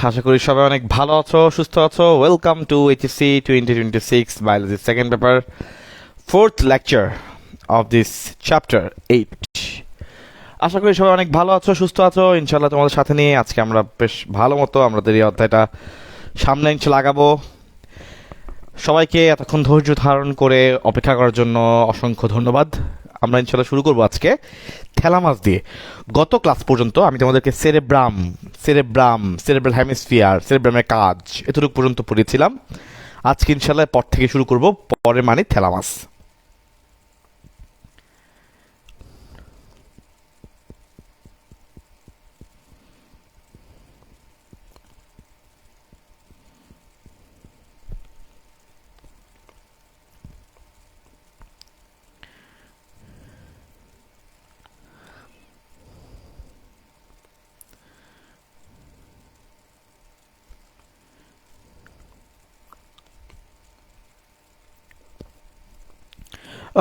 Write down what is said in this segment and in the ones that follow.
আশা করি সবাই অনেক ভালো আছো, সুস্থ আছো। Welcome to HSC 2026 biology second paper, fourth lecture of this chapter 8। আশা করি সবাই অনেক ভালো আছো, সুস্থ আছো। ইনশাল্লাহ তোমাদের সাথে নিয়ে আজকে আমরা বেশ ভালো মতো আমাদের এই অধ্যায়টা সামনে ইনশাল্লাহ আগাবো। সবাইকে এতক্ষণ ধৈর্য ধারণ করে অপেক্ষা করার জন্য অসংখ্য ধন্যবাদ। আমরা ইনশাল্লাহ শুরু করবো আজকে থ্যালামাস দিয়ে। গত ক্লাস পর্যন্ত আমি তোমাদেরকে সেরেব্রাল হেমিস্ফিয়ার, সেরেব্রামের কাজ এতটুকু পর্যন্ত পড়েছিলাম। আজকে ইনশাল্লাহ পর থেকে শুরু করব পরের মানে থ্যালামাস।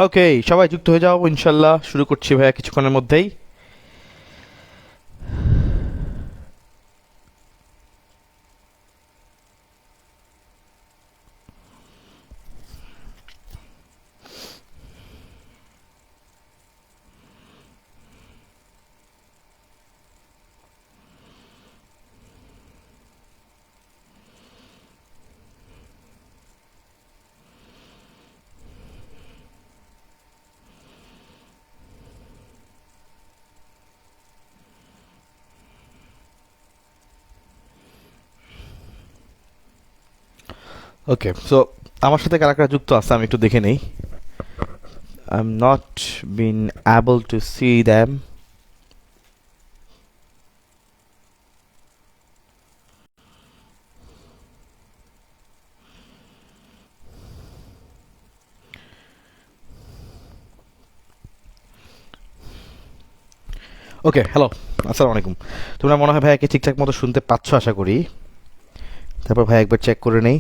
ওকে, সবাই যুক্ত হয়ে যাও। ইনশাল্লাহ শুরু করছি ভাইয়া কিছুক্ষণের মধ্যেই। ওকে, সো আমার সাথে কারা কারা যুক্ত আছে আমি একটু দেখে নেই। I am not been able to see them. Okay, hello, আসসালামু আলাইকুম। তোমরা মনে হয় ভাইয়াকে ঠিকঠাক মতো শুনতে পাচ্ছ আশা করি। তারপর ভাই একবার চেক করে নেই।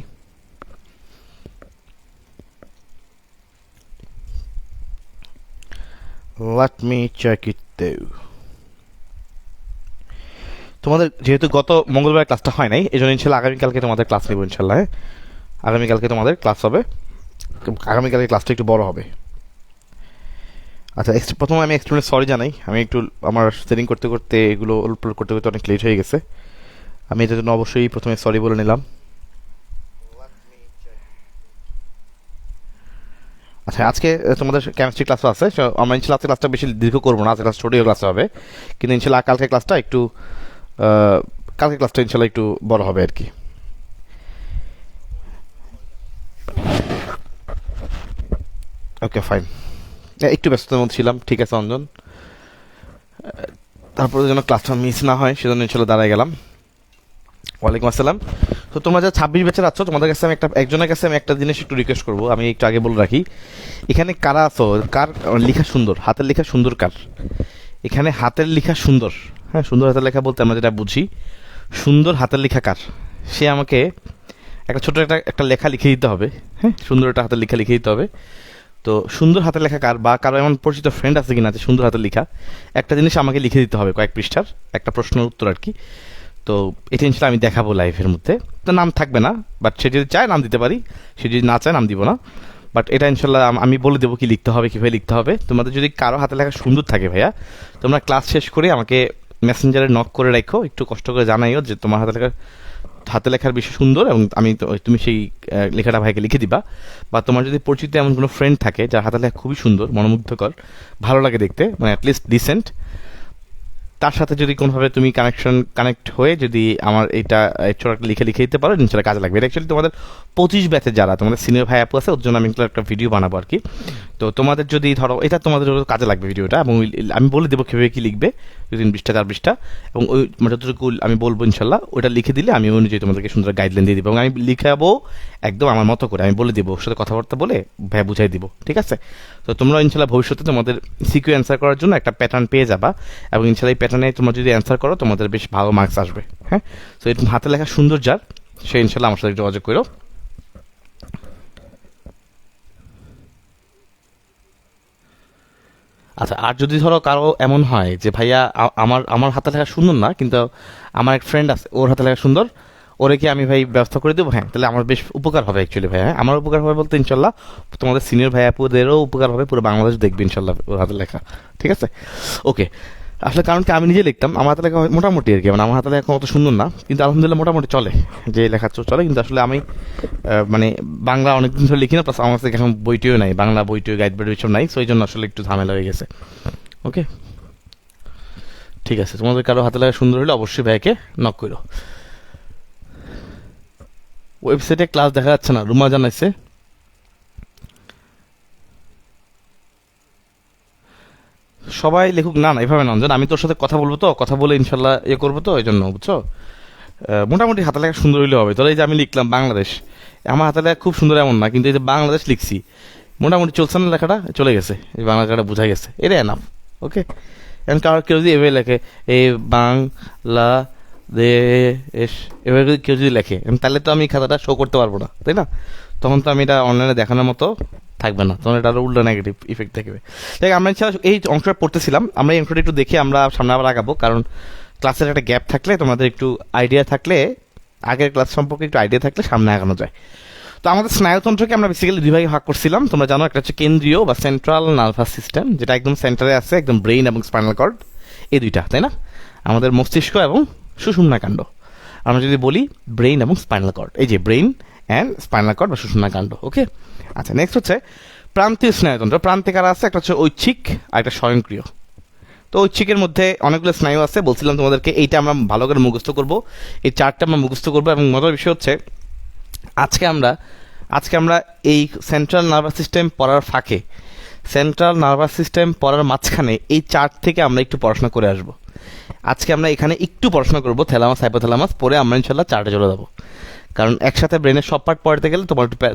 Let me check it though. তোমাদের যেহেতু গত মঙ্গলবার ক্লাসটা হয় নাই, এই জন্য ইনশাল্লাহ আগামীকালকে তোমাদের ক্লাস নেব ইনশাল্লাহ। হ্যাঁ, আগামীকালকে তোমাদের ক্লাস হবে। আগামীকালকে ক্লাসটা একটু বড় হবে। আচ্ছা, প্রথমে আমি এক্সট্রিমলি সরি জানাই। আমি একটু আমার সেটিং করতে করতে এগুলো উলটপালট করতে করতে অনেক লেট হয়ে গেছে। আমি এটার জন্য অবশ্যই প্রথমে সরি বলে নিলাম। আচ্ছা, আজকে তোমাদের কেমিস্ট্রি ক্লাস আছে। আমরা ইনশাল্লাহ আজকে ক্লাসটা বেশি দীর্ঘ করবো না। আজকে ক্লাস স্টুডিও ক্লাস হবে, কিন্তু ইনশাল্লাহ কালকে ক্লাসটা একটু কালকে ক্লাসটা ইনশাল্লাহ একটু বড় হবে আর কি। ওকে, ফাইন। একটু ব্যস্ততার মধ্যে ছিলাম, ঠিক আছে অঞ্জন। তারপরে যেন ক্লাসটা মিস না হয় সেজন্য ইনশাল্লাহ দাঁড়ায় গেলাম। ওয়ালাইকুম আসসালাম। তো তোমরা যা 26 ব্যাচের আছো, তোমাদের কাছে আমি একজনের কাছে আমি একটা জিনিস একটু রিকোয়েস্ট করবো। আমি একটু আগে বলে রাখি, এখানে কারা আছো, কার লেখা সুন্দর, হাতের লেখা সুন্দর কার? এখানে হাতের লেখা সুন্দর, হ্যাঁ, সুন্দর হাতের লেখা বলতে আমরা যেটা বুঝি, সুন্দর হাতের লেখা কার, সে আমাকে একটা ছোট একটা লেখা লিখে দিতে হবে। হ্যাঁ, সুন্দর একটা হাতের লেখা লিখে দিতে হবে। তো সুন্দর হাতের লেখা কার, বা কারো এমন পরিচিত ফ্রেন্ড আছে কিনা যে সুন্দর হাতের লেখা, একটা জিনিস আমাকে লিখে দিতে হবে, কয়েক পৃষ্ঠার একটা প্রশ্নের উত্তর আর কি। তো এটা ইনশাল্লাহ আমি দেখাবো লাইভের মধ্যে। তো নাম থাকবে না, বাট সে যদি চায় নাম দিতে পারি, সে যদি না চায় নাম দিব না। বাট এটা ইনশাল্লাহ আমি বলে দেবো কি লিখতে হবে, কীভাবে লিখতে হবে। তোমাদের যদি কারো হাতে লেখা সুন্দর থাকে ভাইয়া, তোমরা ক্লাস শেষ করে আমাকে মেসেঞ্জারে নক করে রাখো, একটু কষ্ট করে জানাইও যে তোমার হাতে লেখার বিষয় সুন্দর, এবং তুমি সেই লেখাটা ভাইকে লিখে দিবা। বা তোমার যদি পরিচিত এমন কোনো ফ্রেন্ড থাকে যার হাতে লেখা খুবই সুন্দর, মনোমুগ্ধকর, ভালো লাগে দেখতে, মানে অ্যাটলিস্ট ডিসেন্ট, তার সাথে যদি কোনোভাবে তুমি কানেক্ট হয়ে যদি আমার এটা ছোট একটা লিখে দিতে পারো, ইনশাল্লাহ কাজে লাগবে। এটা অ্যাকচুয়ালি তোমাদের 25 ব্যাচের যারা তোমাদের সিনিয়র ভাই আপু আছে, ওর জন্য আমি একটা ভিডিও বানাবো আর কি। তো তোমাদের যদি ধরো এটা তোমাদের কাজে লাগবে ভিডিওটা, এবং আমি বলে দেবো কীভাবে কী লিখবে, 2-3 পৃষ্ঠা 4 পৃষ্ঠা, এবং ওই যতটুকু আমি বলবো ইনশাল্লাহ ওইটা লিখে দিলে আমি অনুযায়ী তোমাদেরকে সুন্দর গাইডলাইন দিয়ে দিব, এবং আমি লিখাবো একদম আমার মতো করে। আমি বলে দেবো, ওর সাথে কথাবার্তা বলে ভাই বুঝাই দিব, ঠিক আছে? তো তোমরা ইনশাল্লাহ ভবিষ্যতে তোমাদের সিকিউ অ্যান্সার করার জন্য একটা প্যাটার্ন পেয়ে যাবা, এবং ইনশাল্লাহ এই প্যাটার্নে তোমরা যদি অ্যান্সার করো তোমাদের বেশ ভালো মার্কস আসবে। হ্যাঁ, তো এরকম হাতে লেখা সুন্দর যার, সে ইনশাল্লাহ আমার সাথে যোগাযোগ করো। আচ্ছা, আর যদি ধরো কারো এমন হয় যে ভাইয়া আমার আমার হাতে লেখা সুন্দর না, কিন্তু আমার এক ফ্রেন্ড আছে ওর হাতে লেখা সুন্দর, ওরে কি আমি ভাই ব্যবস্থা করে দেবো? হ্যাঁ, তাহলে আমার বেশ উপকার হবে অ্যাকচুয়ালি ভাই। হ্যাঁ, আমার উপকার হবে বলতে ইনশাল্লাহ তোমাদের সিনিয়র ভাই আপুদেরও উপকার হবে, পুরো বাংলাদেশ দেখবে ইনশাল্লাহ ওর হাতে লেখা। ঠিক আছে, ওকে। আসলে কারণ কি আমি নিজে লিখতাম, আমার হাতে লেখা মোটামুটি আর কি, মানে আমার হাতে লেখা অত সুন্দর না, কিন্তু আলহামদুলিল্লাহ মোটামুটি চলে, যে লেখা চলে। কিন্তু আসলে আমি মানে বাংলা অনেকদিন ধরে লিখি না, প্লাস আমার কাছে এখন বইটিও নাই, বাংলা বইটিও গাইড বই সব নাই, সো এই জন্য আসলে একটু ঝামেলা হয়ে গেছে। ওকে, ঠিক আছে, তোমাদের কারো হাতে লেখা সুন্দর হলে অবশ্যই ভাইকে নক করো। ওয়েবসাইটে ক্লাস দেখা যাচ্ছে না, রুমা জানাইছে। সবাই লেখুক না, না এভাবে না অঞ্জন, আমি তোর সাথে কথা বলবো তো, কথা বলে ইনশাল্লাহ ইয়ে করবো তো, এই জন্য বুঝছো। মোটামুটি হাতে লেখা সুন্দর হইলে হবে। তাহলে এই যে আমি লিখলাম বাংলাদেশ, আমার হাতে লেখা খুব সুন্দর এমন না, কিন্তু এই যে বাংলাদেশ লিখছি মোটামুটি চলছে না, লেখাটা চলে গেছে, এই বাংলা লেখাটা বোঝা গেছে, এটা এনাফ। ওকে, এখন কারো কেউ যদি এভাবে লেখে এই বাংলাদেশ, এভাবে যদি কেউ যদি লেখে তাহলে তো আমি খাতাটা শো করতে পারবো না, তাই না? তখন তো আমি এটা অনলাইনে দেখানোর মতো থাকবে না, তখন এটা আরো উল্টো নেগেটিভ ইফেক্ট থাকবে। দেখ, আমরা এই অংশটা পড়তেছিলাম, আমরা এই অংশটা একটু দেখে আমরা সামনে আবার আগাবো, কারণ ক্লাসের একটা গ্যাপ থাকলে, তোমাদের একটু আইডিয়া থাকলে, আগের ক্লাস সম্পর্কে একটু আইডিয়া থাকলে সামনে আগানো যায়। তো আমাদের স্নায়ুতন্ত্রকে আমরা বেসিক্যালি দুই ভাগে ভাগ করছিলাম, তোমরা জানো, একটা হচ্ছে কেন্দ্রীয় বা সেন্ট্রাল নার্ভাস সিস্টেম, যেটা একদম সেন্টারে আছে, একদম ব্রেইন এবং স্পাইনাল কর্ড, এই দুইটা, তাই না? আমাদের মস্তিষ্ক এবং সুষুম্না কাণ্ড, আমরা যদি বলি ব্রেইন এবং স্পাইনাল কর্ড, এই যে ব্রেইন অ্যান্ড স্পাইনাল কর্ড বা সুষুম্না কাণ্ড। ওকে, আচ্ছা, নেক্সট হচ্ছে প্রান্তীয় স্নায়ুতন্ত্র। প্রান্তে কারা আছে? একটা হচ্ছে ঐচ্ছিক আর একটা স্বয়ংক্রিয়। তো ঐচ্ছিকের মধ্যে অনেকগুলো স্নায়ু আছে, বলছিলাম তোমাদেরকে, এইটা আমরা ভালো করে মুখস্থ করব, এই চারটা আমরা মুখস্থ করবো। এবং মজার বিষয় হচ্ছে আজকে আমরা এই সেন্ট্রাল নার্ভাস সিস্টেম পড়ার ফাঁকে, সেন্ট্রাল নার্ভাস সিস্টেম পড়ার মাঝখানে এই চার্ট থেকে আমরা একটু পড়াশোনা করে আসবো। আজকে আমরা এখানে একটু পড়াশোনা করবো থ্যালামাস হাইপোথ্যালামাস, পরে আমরা ইনশাল্লাহ চার্টে চলে যাবো। কারণ একসাথে ব্রেনের সব পার্ট পড়তে গেলে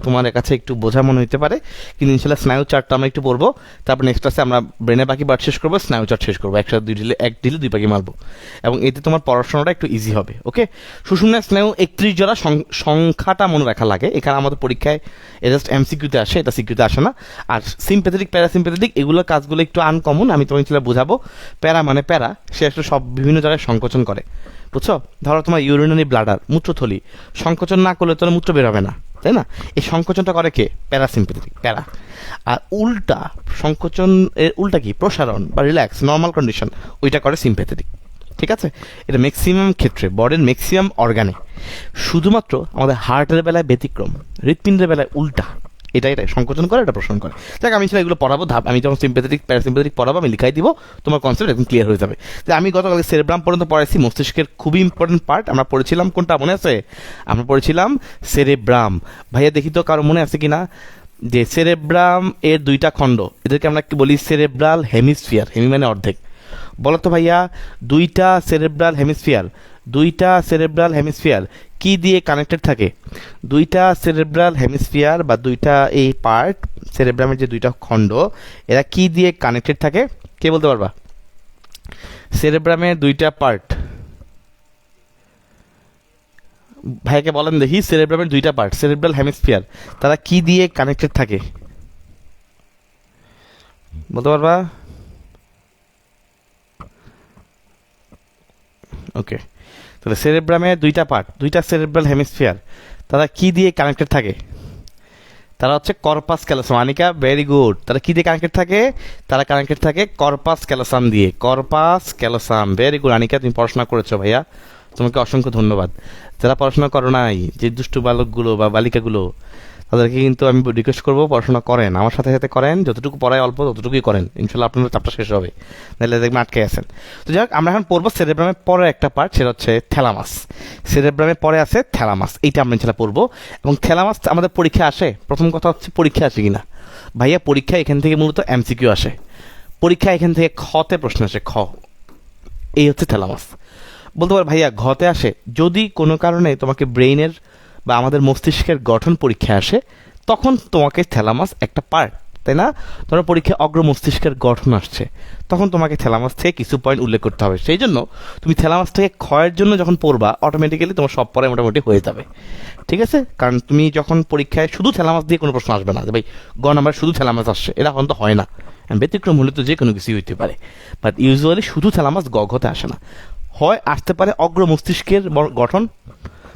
তোমার কাছে একটু বোঝা মনে হতে পারে, কিন্তু ইনশাল্লাহ স্নায়ু চার্টটা আমরা একটু পড়বো, তারপর নেক্সট ক্লাসে আমরা ব্রেনের বাকি পার্ট শেষ করবো, স্নায়ু চার্ট শেষ করবো, একসাথে এক ঢিলে দুই পাখি মারবো, এবং এতে তোমার পড়াশোনাটা একটু ইজি হবে। ওকে, সুষুম্না স্নায়ু 31 জোড়া, সংখ্যাটা মনে রাখা লাগে, এখানে আমাদের পরীক্ষায় জাস্ট এমসিকিউতে আসে, এটা সিকিউতে আসে না। আর সিম্প্যাথেটিক প্যারাসিম্প্যাথেটিক এগুলোর কাজগুলো একটু আনকমন, আমি তোমার ইনশাল্লাহ বোঝাবো। প্যারা মানে প্যারা, সে আসলে সব বিভিন্ন জায়গায় সংকোচন করে, বুঝছো? ধরো তোমার ইউরিনারি ব্লাডার, মূত্রথলি, সংকোচন না করলে তোর মূত্র বের হবে না, তাই না? এই সংকোচনটা করে কে? প্যারাসিম্প্যাথেটিক, প্যারা। আর উল্টা সংকোচন এর উল্টা কি? প্রসারণ বা রিল্যাক্স, নর্মাল কন্ডিশন, ওইটা করে সিম্প্যাথেটিক। ঠিক আছে, এটা ম্যাক্সিমাম ক্ষেত্রে বডির ম্যাক্সিমাম অর্গানে, শুধুমাত্র আমাদের হার্টের বেলায় ব্যতিক্রম, হৃৎপিণ্ডের বেলায় উল্টা, এটাই সংকোচন করে, এটা প্রসারণ করে। দেখ, আমি সেটা এগুলো পড়াবো, আমি যখন সিম্প্যাথেটিক প্যারাসিম্প্যাথেটিক পড়াবো, আমি লিখাই দিব, তোমার কনসেপ্ট একদম ক্লিয়ার হয়ে যাবে। যে আমি গতকালকে সেরেব্রাম পর্যন্ত পড়াইছি, মস্তিষ্কের খুবই ইম্পর্টেন্ট পার্ট। আমরা পড়েছিলাম কোনটা মনে আছে? আমরা পড়েছিলাম সেরেব্রাম। ভাইয়া দেখি তো কারো মনে আছে কিনা, যে সেরেব্রাম এর দুইটা খণ্ড, এদেরকে আমরা কি বলি? সেরেব্রাল হেমিস্ফিয়ার, হেমি মানে অর্ধেক। বলো তো ভাইয়া, দুইটা সেরেব্রাল হেমিস্ফিয়ার কি দিয়ে কানেক্টেড থাকে? দুইটা সেরেব্রাল হেমিস্ফিয়ার বা দুইটা এই পার্ট, সেরেব্রামের যে দুইটা খণ্ড, এরা কি দিয়ে কানেক্টেড থাকে? কে বলতে পারবা? সেরেব্রামের দুইটা পার্ট, ভাইকে বলেন দেখি, সেরেব্রামের দুইটা পার্ট, সেরেব্রাল হেমিস্ফিয়ার, তারা কি দিয়ে কানেক্টেড থাকে? বলতে পারবা? ওকে, তাহলে সেরেব্রামের দুইটা পার্ট, দুইটা সেরেব্রাল হেমিস্ফিয়ার, তারা কি দিয়ে কানেক্টেড থাকে? তারা হচ্ছে corpus callosum. Anika, very good. তারা কি দিয়ে কানেক্টেড থাকে? তারা কানেক্টেড থাকে কর্পাস ক্যালোসাম দিয়ে, corpus callosum. Very good Anika, তুমি পড়াশোনা করেছো ভাইয়া, তোমাকে অসংখ্য ধন্যবাদ। যারা পড়াশোনা করো নাই, যে দুষ্টু বালকগুলো বা বালিকাগুলো, তাদেরকে কিন্তু আমি রিকোয়েস্ট করবো পড়াশোনা করেন, আমার সাথে সাথে করেন, যতটুকু পড়ায় অল্প ততটুকুই করেন, ইনশাল্লাহ আপনার চাপটা শেষ হবে, নাহলে দেখবেন আটকে আছেন। তো যাই হোক, আমরা এখন পড়বো সেরেব্রামের পরে একটা পার্ট, সেটা হচ্ছে থ্যালামাস। সেরেব্রামের পরে আছে থ্যালামাস, এইটা আমরা ইনশাল্লাহ পড়বো। এবং থ্যালামাস আমাদের পরীক্ষা আসে, প্রথম কথা হচ্ছে পরীক্ষা আসে কিনা ভাইয়া? পরীক্ষা এখান থেকে মূলত এমসিকিউ আসে, পরীক্ষা এখান থেকে খতে প্রশ্ন আসে, খ। এই হচ্ছে থ্যালামাস। বলতে পারো ভাইয়া ঘতে আসে যদি কোনো কারণে তোমাকে ব্রেইনের বা আমাদের মস্তিষ্কের গঠন পরীক্ষা আসে, তখন তোমাকে থ্যালামাস একটা পার্ট, তাই না? তোমার পরীক্ষায় অগ্র মস্তিষ্কের গঠন আসছে, তখন তোমাকে থ্যালামাস থেকে কিছু পয়েন্ট উল্লেখ করতে হবে। সেই জন্য তুমি থ্যালামাস থেকে ক্ষয়ের জন্য যখন পড়বা, অটোমেটিক্যালি তোমার সব পড়াই মোটামুটি হয়ে যাবে। ঠিক আছে, কারণ তুমি যখন পরীক্ষায় শুধু থ্যালামাস দিয়ে কোনো প্রশ্ন আসবে না, যে ভাই গ নাম্বার শুধু থ্যালামাস আসছে, এটা এখন তো হয় না, ব্যতিক্রম হলে তো যে কোনো কিছুই হইতে পারে, বাট ইউজুয়ালি শুধু থ্যালামাস গ ঘতে আসে না, হয় আসতে পারে অগ্র মস্তিষ্কের গঠন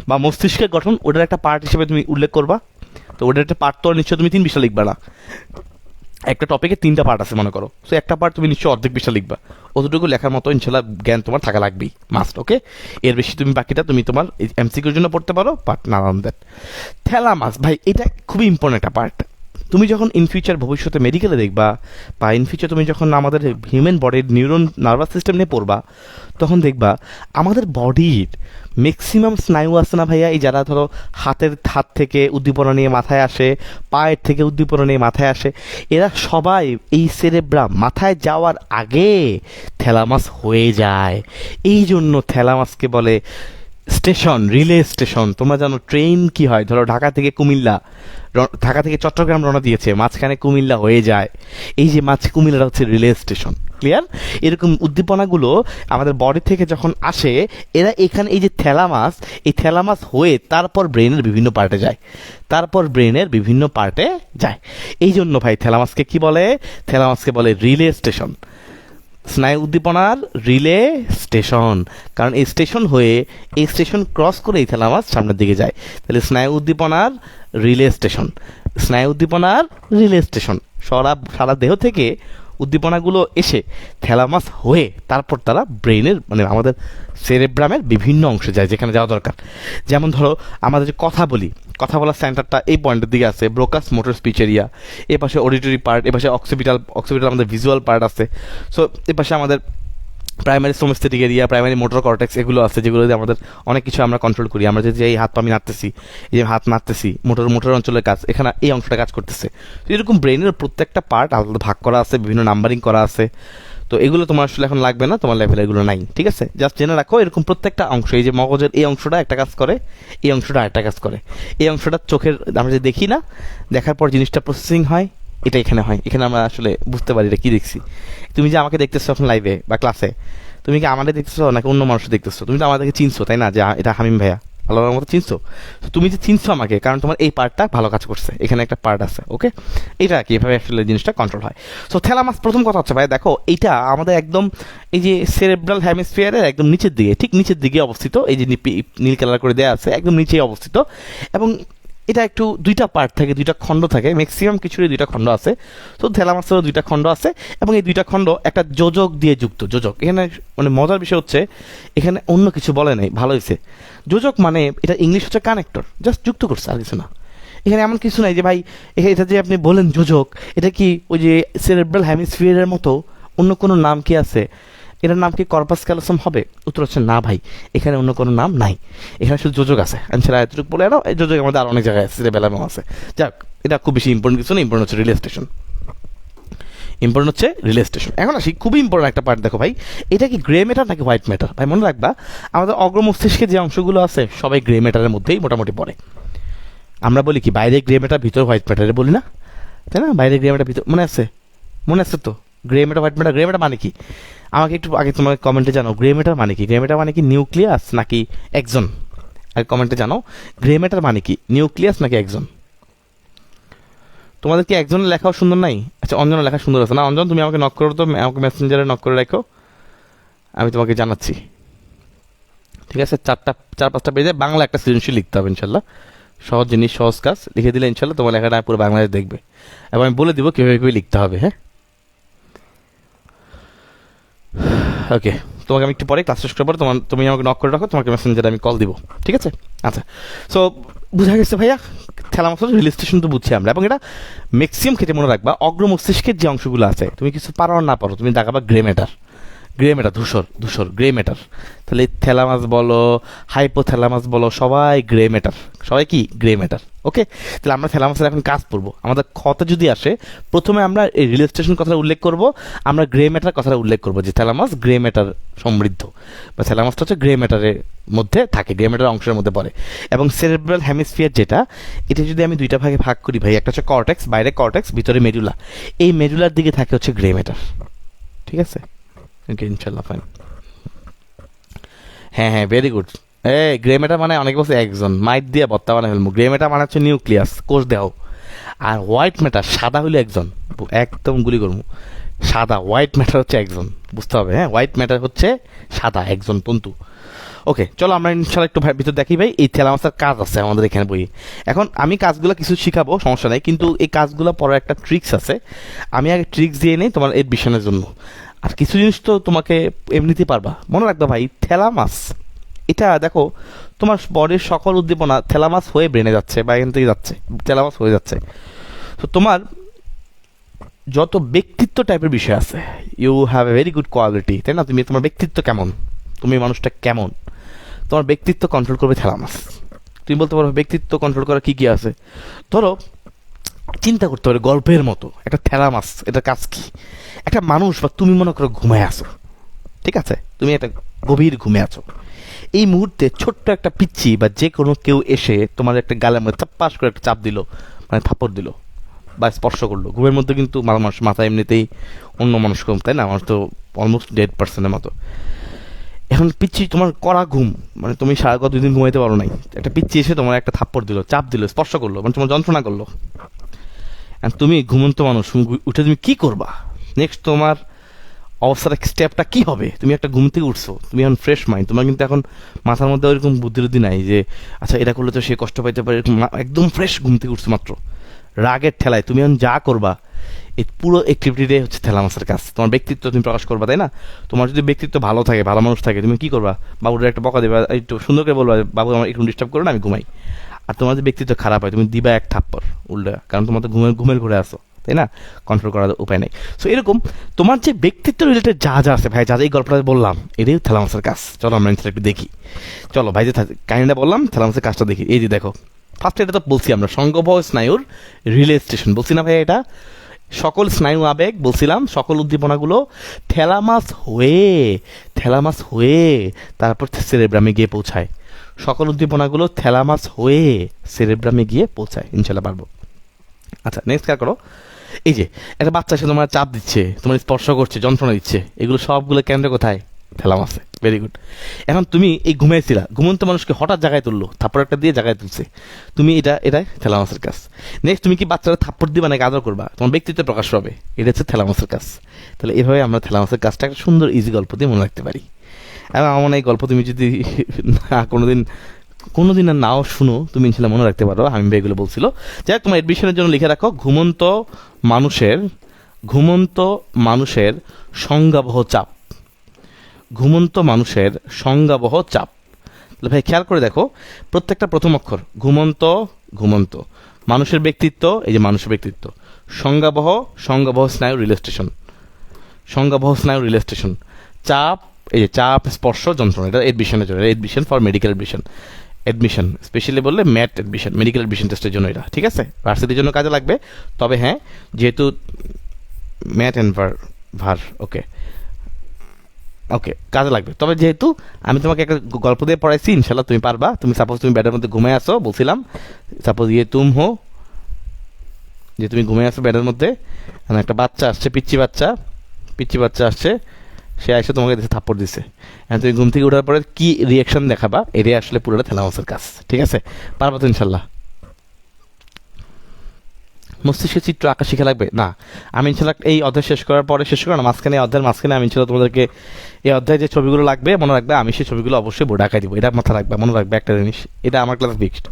বা মস্তিষ্কের গঠন ওটার একটা পার্ট হিসেবে তুমি উল্লেখ করবা। তো ওটার একটা পার্ট তো নিশ্চয় তুমি 3 পৃষ্ঠা লিখবা না, একটা টপিকে 3টা পার্ট আছে মনে করো, সো একটা পার্ট তুমি নিশ্চয়ই অর্ধেক পৃষ্ঠা লিখবা। অতটুকু লেখার মতো ইনশাল্লাহ জ্ঞান তোমার থাকা লাগবেই, মাস্ট। ওকে, এর বেশি তুমি বাকিটা তুমি তোমার এমসিকিউর জন্য পড়তে পারো, বাট না অন দ্যাট। থ্যালামাস ভাই এটা খুবই ইম্পর্টেন্ট একটা পার্ট। তুমি যখন ইন ফিউচার ভবিষ্যতে মেডিকেলে দেখবা, বা ইন ফিউচার তুমি যখন আমাদের হিউম্যান বডির নিউরন নার্ভাস সিস্টেম নিয়ে পড়বা, তখন দেখবা আমাদের বডির ম্যাক্সিমাম স্নায়ু আছে না ভাইয়া, এই যারা ধরো হাত থেকে উদ্দীপনা নিয়ে মাথায় আসে, পায়ের থেকে উদ্দীপনা নিয়ে মাথায় আসে, এরা সবাই এই সেরেব্রাম মাথায় যাওয়ার আগে থ্যালামাস হয়ে যায়। এই জন্য থ্যালামাসকে বলে স্টেশন, রিলে স্টেশন। তোমরা জানো ট্রেন কি হয়, ধরো ঢাকা থেকে কুমিল্লা, ঢাকা থেকে চট্টগ্রাম রওনা দিয়েছে, মাঝখানে কুমিল্লা হয়ে যায়, এই যে কুমিল্লাটা হচ্ছে রিলে স্টেশন। ক্লিয়ার? এরকম উদ্দীপনাগুলো আমাদের বডি থেকে যখন আসে, এরা এখানে এই যে থ্যালামাস, এই থ্যালামাস হয়ে তারপর ব্রেনের বিভিন্ন পার্টে যায়, এই জন্য ভাই থ্যালামাসকে কি বলে? থ্যালামাসকে বলে রিলে স্টেশন, স্নায়ু উদ্দীপনার রিলে স্টেশন। কারণ এই স্টেশন হয়ে, এই স্টেশন ক্রস করে এই থ্যালামাস সামনের দিকে যায়। তাহলে স্নায়ু উদ্দীপনার রিলে স্টেশন, সারা দেহ থেকে উদ্দীপনাগুলো এসে থ্যালামাস হয়ে তারপর তারা ব্রেনের মানে আমাদের সেরেব্রামের বিভিন্ন অংশে যায় যেখানে যাওয়া দরকার। যেমন ধরো আমাদের যে কথা বলার সেন্টারটা এই পয়েন্টের দিকে আছে, ব্রোকাস মোটর স্পিচ এরিয়া, এ পাশে অডিটরি পার্ট, এ পাশে অক্সিপিটাল আমাদের ভিজুয়াল পার্ট আছে। সো এ পাশে আমাদের primary somesthetic area, primary motor cortex এগুলো আছে, যেগুলো দিয়ে আমাদের অনেক কিছু আমরা কন্ট্রোল করি। আমরা যে এই হাত পা আমি নাড়তেছি, এই যে হাত নাড়তেছি, মোটর অঞ্চলের কাজ, এখানে এই অংশটা কাজ করতেছে। তো এরকম ব্রেনের প্রত্যেকটা পার্ট আলাদা ভাগ করা আছে, বিভিন্ন নাম্বারিং করা আছে। তো এগুলো তোমার আসলে এখন লাগবে না, তোমার লেভেলে এগুলো নাই, ঠিক আছে? জাস্ট জেনে রাখো এরকম প্রত্যেকটা অংশ, এই যে মগজের এই অংশটা একটা কাজ করে, এই অংশটা একটা কাজ করে, এই অংশটা চোখের আমরা যে দেখি না, দেখার পর জিনিসটা প্রসেসিং হয়, এটা এখানে হয়, এখানে আমরা আসলে বুঝতে পারি এটা কী দেখছি। তুমি যে আমাকে দেখতেছো এখন লাইভে বা ক্লাসে, তুমি কি আমাদের দেখতেছো নাকি অন্য মানুষ দেখতেছো? তুমি তো আমাদেরকে চিনছো, তাই না? যে এটা হামিম ভাইয়া ভালোভাবে মতো চিনছো। তো তুমি যে চিনছো আমাকে, কারণ তোমার এই পার্টটা ভালো কাজ করছে, এখানে একটা পার্ট আছে। ওকে, এটা কি এভাবে আসলে জিনিসটা কন্ট্রোল হয়। সো থ্যালামাস প্রথম কথা হচ্ছে ভাই, দেখো এইটা আমাদের একদম এই যে সেরেব্রাল হেমিস্ফিয়ারের একদম নিচের দিকে, ঠিক নিচের দিকে অবস্থিত, এই যে নীল কালার করে দেওয়া আছে, একদম নিচেই অবস্থিত। এবং এটা একটু দুইটা পার্ট থাকে, দুইটা খণ্ড থাকে, ম্যাক্সিমাম কিছুরই দুইটা খণ্ড আছে। তো থ্যালামাসেরও দুইটা খণ্ড আছে, এবং এই দুইটা খণ্ড একটা যোজক দিয়ে যুক্ত। যোজক এখানে মানে মজার বিষয় হচ্ছে, এখানে অন্য কিছু বলে নাই, ভালো হয়েছে। যোজক মানে এটা ইংলিশ হচ্ছে কানেক্টর, জাস্ট যুক্ত করছে, আর কিছু না। এখানে এমন কিছু নাই যে ভাই এটা যে আপনি বলেন যোজক, এটা কি ওই যে সেরেব্রাল হেমিস্ফিয়ারের মতো অন্য কোনো নাম কি আছে? এটার নাম কি কর্পাস ক্যালোসাম হবে? উত্তর হচ্ছে না ভাই, এখানে অন্য কোনো নাম নাই, এখানে শুধু যোজক আছে। আনসার এতটুকু বলে নাও, এই যোজক আমাদের আর অনেক জায়গায় আছে, সেরেবেলামও আছে। যাক, এটা খুব বেশি ইম্পর্টেন্ট কিছু না, ইম্পর্টেন্ট হচ্ছে রিলে স্টেশন। এখন আসি খুবই ইম্পর্টেন্ট একটা পার্ট, দেখো ভাই এটা কি গ্রে ম্যাটার নাকি হোয়াইট ম্যাটার? ভাই মনে রাখবা, আমাদের অগ্রমস্তিষ্কে যে অংশগুলো আছে সবাই গ্রে ম্যাটারের মধ্যেই মোটামুটি পড়ে। আমরা বলি কি বাইরে গ্রে ম্যাটার, ভিতরে হোয়াইট ম্যাটারে বলি না, তাই না? বাইরে গ্রে ম্যাটার, ভিতর মনে আছে তো? Grey matter, white matter. Grey matter মানে কি? আমাকে একটু আগে তোমার কমেন্টে জানাও, গ্রে ম্যাটার মানে কি? গ্রে ম্যাটার মানে কি নিউক্লিয়াস নাকি একজন? আগে কমেন্টে জানাও, গ্রে ম্যাটার মানে কি, নিউক্লিয়াস নাকি একজন? তোমাদের কি একজনের লেখাও সুন্দর নাই? আচ্ছা, অঞ্জনের লেখা সুন্দর আছে না? অঞ্জন তুমি আমাকে নক করো তো, আমাকে মেসেঞ্জারে নক করে রাখো, আমি তোমাকে জানাচ্ছি, ঠিক আছে? 4-5টা পেজে বাংলা একটা সৃজনশীল লিখতে হবে ইনশাল্লাহ। সহজ জিনিস, সহজ কাজ লিখে দিলে ইনশাল্লাহ তোমার লেখাটা পুরো বাংলাদেশ দেখবে, এবং আমি বলে দিব কীভাবে লিখতে হবে। হ্যাঁ, ওকে, তোমাকে আমি একটু পরে ক্লাস শেষ করার পরে তুমি আমাকে নক করে রাখো, তোমাকে মেসেঞ্জারে আমি কল দিব, ঠিক আছে? আচ্ছা, সো বুঝা গেছে ভাইয়া, থ্যালামাস রিল স্টেশন তো বুঝছি আমরা। এবং এটা ম্যাক্সিমাম ক্ষেত্রে মনে রাখবা, অগ্র মস্তিষ্কের যে অংশগুলো আছে, তুমি কিছু পারো আর না পারো, তুমি দেখাবা গ্রে ম্যাটার, ধূসর গ্রে ম্যাটার। তাহলে থ্যালামাস বলো, হাইপোথ্যালামাস বলো, সবাই গ্রে ম্যাটার, সবাই কি গ্রে ম্যাটার। ওকে, তাহলে আমরা থ্যালামাসের এখন কাজ করবো। আমাদের কথা যদি আসে, প্রথমে আমরা এই রিলে স্টেশন কথাটা উল্লেখ করব, আমরা গ্রে ম্যাটার কথাটা উল্লেখ করবো, যে থ্যালামাস গ্রে ম্যাটার সমৃদ্ধ, বা থ্যালামাসটা হচ্ছে গ্রে ম্যাটারের মধ্যে থাকে, গ্রে ম্যাটার অংশের মধ্যে পড়ে। এবং সেরেব্রাল হেমিস্ফিয়ার যেটা, এটা যদি আমি দুইটা ভাগে ভাগ করি ভাই, একটা হচ্ছে কর্টেক্স, বাইরে কর্টেক্স, ভিতরে মেডুলা। এই মেডুলার দিকে থাকে হচ্ছে গ্রে ম্যাটার, ঠিক আছে? ওকে, ইনশাল্লাহ ফাইন। হ্যাঁ, ভেরি গুড। গ্রে ম্যাটার মানে অনেকে বলছে একজন, মাইট দিয়ে বত্তা মানে ফেলবো। গ্রে ম্যাটার মানে হচ্ছে নিউক্লিয়াস, কোষ দেহ। আর হোয়াইট ম্যাটার সাদা হইলে একজন, একদম গুলি করবো, সাদা। হোয়াইট ম্যাটার হচ্ছে একজন, বুঝতে হবে। হ্যাঁ, হোয়াইট ম্যাটার হচ্ছে সাদা, একজন তন্তু। ওকে, চলো আমরা ইনশাল্লাহ একটু ভিতর দেখি ভাই। এই থ্যালামাসের কাজ আছে আমাদের এখানে বইয়ে। এখন আমি কাজগুলো কিছু শিখাবো, সমস্যা নাই, কিন্তু এই কাজগুলো পড়ার একটা ট্রিক্স আছে। আমি আগে ট্রিক্স দিয়ে নেই তোমার এডমিশনের জন্য। আর কিছু জিনিস তো তোমাকে এমনিতেই পারবা, মনে রাখবা ভাই। থ্যালামাস এটা দেখো, তোমার বডির সকল উদ্দীপনা থ্যালামাস হয়ে ব্রেনে যাচ্ছে বা এখান থেকে যাচ্ছে, থ্যালামাস হয়ে যাচ্ছে। তো তোমার যত ব্যক্তিত্ব টাইপের বিষয় আছে, you have a very good quality, তাই না? তুমি তোমার ব্যক্তিত্ব কেমন, তুমি মানুষটা কেমন, তোমার ব্যক্তিত্ব কন্ট্রোল করবে থ্যালামাস। তুমি বলতে পারো ব্যক্তিত্ব কন্ট্রোল করা কী কী আছে। ধরো চিন্তা করতে পারে গল্পের মতো একটা থ্যালামাস, এটার কাজ কি। একটা মানুষ বা তুমি মনে করো ঘুমায় আছো, ঠিক আছে, তুমি একটা গভীর ঘুমে আছো। এই মুহূর্তে ছোট্ট একটা পিচ্ছি বা যে কোনো কেউ এসে তোমার একটা গালের মধ্যে চাপ্পাস করে একটা চাপ দিল, মানে থাপ্পড় দিল বা স্পর্শ করলো। ঘুমের মধ্যে কিন্তু মানুষ মাথা এমনিতেই অন্য মানুষ কম, তাই না? আমার তো অলমোস্ট 100% মতো। এখন পিচ্ছি তোমার কড়া ঘুম, মানে তুমি সারা গত 2 দিন ঘুমাইতে পারো নাই, একটা পিচ্ছি এসে তোমার একটা থাপ্পড় দিল, চাপ দিল, স্পর্শ করলো, মানে তোমার যন্ত্রণা করলো। আর তুমি ঘুমন্ত মানুষ, উঠে তুমি কি করবা? নেক্সট তোমার অবস্থাটা, স্টেপটা কি হবে? তুমি একটা ঘুম থেকে উঠছো, তুমি এখন ফ্রেশ মাইন্ড, তোমার কিন্তু এখন মাথার মধ্যে ওইরকম বুদ্ধি নাই যে আচ্ছা এটা করলে তো সে কষ্ট পাইতে পারে, এরকম একদম ফ্রেশ ঘুম থেকে উঠছো মাত্র। রাগের ঠেলায় তুমি এখন যা করবা, এই পুরো অ্যাক্টিভিটিটাই হচ্ছে থ্যালামাসের কাজ। তোমার ব্যক্তিত্ব তুমি প্রকাশ করবা, তাই না? তোমার যদি ব্যক্তিত্ব ভালো থাকে, ভালো মানুষ থাকে, তুমি কি করবা? বাবুর একটা বকা দেবা, একটু সুন্দর করে বলবা বাবু আমার একটু ডিস্টার্ব করো না, আমি ঘুমাই। আর তোমার যদি ব্যক্তিত্ব খারাপ হয়, তুমি দিবা এক থাপ্পড় উল্টা, কারণ তোমার তো ঘুমের ঘরে আসো, তাই না? কন্ট্রোল করার উপায় নেই। সো এরকম তোমার যে ব্যক্তিত্ব রিলেটেড যা যা আছে ভাই, যা এই গল্পটা বললাম, এটাই থ্যালামাসের কাজ। চলো আমরা একটু দেখি। চলো ভাই, যে কাহিনীটা বললাম, থ্যালামাসের কাজটা দেখি। এই যে দেখো, ফার্স্ট এটা তো বলছি আমরা সংঘবহ স্নায়ুর রিলে স্টেশন, বলছি না ভাই? এটা সকল স্নায়ু আবেগ বলছিলাম, সকল উদ্দীপনাগুলো থ্যালামাস হয়ে তারপর সেরেব্রামে গিয়ে পৌঁছায়। সকল উদ্দীপনাগুলো থ্যালামাস হয়ে সেরেব্রামে গিয়ে পৌঁছায়, ইনশাল্লাহ পারবো। আচ্ছা, নেক্সট কাজ করো। এই যে একটা বাচ্চা এসে তোমার চাপ দিচ্ছে, তোমার স্পর্শ করছে, যন্ত্রণা দিচ্ছে, এগুলো সবগুলো কেন্দ্র কোথায়? থ্যালামাসে। Very good. এখন তুমি এই ঘুমাইছিলা, ঘুমন্ত মানুষকে হঠাৎ জায়গায় তুললো, থাপ্পড় একটা দিয়ে জায়গায় তুলছে, তুমি এটাই থ্যালামাসের কাজ। নেক্সট তুমি কি বাচ্চারা থাপ্পড় দিবা নাকি আদর করবা? তোমার ব্যক্তিত্ব প্রকাশ হবে, এটা হচ্ছে থ্যালামাসের কাজ। তাহলে এভাবে আমরা থ্যালামাসের কাজটা একটা সুন্দর ইজি গল্প দিয়ে মনে রাখতে পারি। এবং আমার এই গল্প তুমি যদি না কোনোদিন আর নাও শুনো, তুমি ইনশাল্লাহ মনে রাখতে পারো আমি এগুলো বলছিল। যাই হোক, তোমার এডমিশনের জন্য লিখে রাখো ঘুমন্ত মানুষের সংজ্ঞাবহ চাপ। ঘুমন্ত মানুষের সংজ্ঞাবহ চাপ। তাহলে ভাই খেয়াল করে দেখো, প্রত্যেকটা প্রথম অক্ষর ঘুমন্ত মানুষের ব্যক্তিত্ব, এই যে মানুষের ব্যক্তিত্ব, সংজ্ঞাবহ স্নায়ু রিলে স্টেশন, চাপ, এই যে চাপ, স্পর্শ, যন্ত্রণা, এটা এডমিশনের জন্য, admission for medical admission specially বললে ম্যাট এডমিশন, মেডিকেল এডমিশন টেস্টের জন্য এটা, ঠিক আছে? ভার্সিটির জন্য কাজে লাগবে। তবে হ্যাঁ, যেহেতু ম্যাট অ্যান্ড ভার ওকে কাজে লাগবে, তবে যেহেতু আমি তোমাকে একটা গল্প দিয়ে পড়াইছি, ইনশাল্লাহ তুমি পারবা। তুমি সাপোজ তুমি বেডের মধ্যে ঘুমায় আসো, বলছিলাম সাপোজ যে তুমি ঘুমিয়ে আসো বেডের মধ্যে, একটা বাচ্চা আসছে, পিচ্চি বাচ্চা আসছে, সে এসে তোমাকে দেশে থাপ্পড় দিচ্ছে। তুমি ঘুম থেকে ওঠার পরে কি রিয়াকশন দেখাবা, এটাই আসলে পুরোটা থ্যালামাসের কাজ, ঠিক আছে? পারবা তো ইনশাল্লাহ? মস্তিষ্কের চিত্র আঁকা শিখা লাগবে না? আমি ইনশাল্লাহ এই অধ্যায় শেষ করার পরে, শেষ করো না, অধ্যায়ের মাঝখানে আমি ইনশাল্লাহ তোমাদেরকে এই অধ্যায়ে যে ছবিগুলো লাগবে মনে রাখবে, আমি সেই ছবিগুলো অবশ্যই বোর্ডে আঁকাই দিব। এটা মাথা রাখবে, মনে রাখবে একটা জিনিস, এটা আমার ক্লাস ফিক্সড।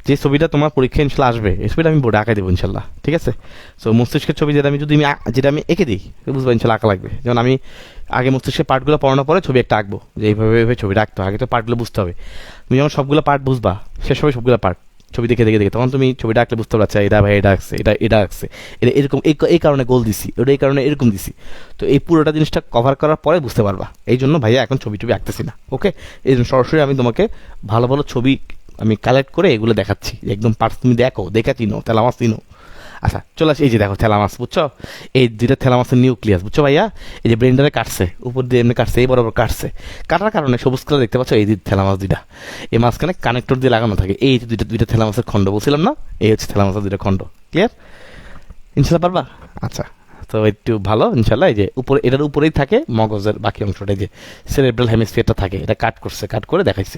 যে ছবিটা তোমার পরীক্ষা ইনশাল্লাহ আসবে, এই ছবিটা আমি বোর্ডে আঁকাই দেবো ইনশাল্লাহ, ঠিক আছে? সো মস্তিষ্কের ছবি যেটা আমি এঁকে দিই, বুঝবো ইনশাল্লাহ আঁকা লাগবে। যেমন আমি আগে মস্তিষ্কের পার্টগুলো পড়ানোর পরে ছবি একটা আঁকবো, যে এইভাবে ছবি রাখতে হবে, আগে তো পার্টগুলো বুঝতে হবে। তুমি যখন সবগুলো পার্ট বুঝবা, শেষ হবে সবগুলো পার্ট ছবি দেখে তখন তুমি ছবিটা আঁকলে বুঝতে পারছো এটা ভাই এটা আঁকছে, এটা আঁকছে, এটা এরকম, এই কারণে গোল দিছি, ওটা এই কারণে এরকম দিছি। তো এই পুরোটা জিনিসটা কভার করার পরে বুঝতে পারবা। এই জন্য ভাইয়া এখন ছবি আঁকতেছি না, ওকে? এই জন্য সরাসরি আমি তোমাকে ভালো ভালো ছবি আমি কালেক্ট করে এগুলো দেখাচ্ছি, একদম পার্টস তুমি দেখে চিনো, থ্যালামাস চিনো। আচ্ছা চলে আসি, এই যে দেখো থ্যালামাস, বুঝছো? এই দুইটা থ্যালামাসের নিউক্লিয়াস, বুঝছো ভাইয়া? এই যে ব্রেনটারে কাটছে, উপর দিয়ে এমনি কাটছে, এই বরাবর কাটছে, কাটার কারণে সবুজ কালার দেখতে পাচ্ছ, এই থ্যালামাস দুইটা, এই মাঝখানে কানেক্টর দিয়ে লাগানো থাকে, এই দুইটা থ্যালামাসের খণ্ড বলছিলাম না? এই হচ্ছে থ্যালামাসের দুইটা খণ্ড। ক্লিয়ার? ইনশাল্লাহ পারবা? আচ্ছা, তো একটু ভালো ইনশাল্লাহ। এই যে এটার উপরেই থাকে মগজের বাকি অংশটা, যে সেরেব্রাল হেমিস্ফিয়ারটা থাকে, এটা কাট করে দেখাইছে,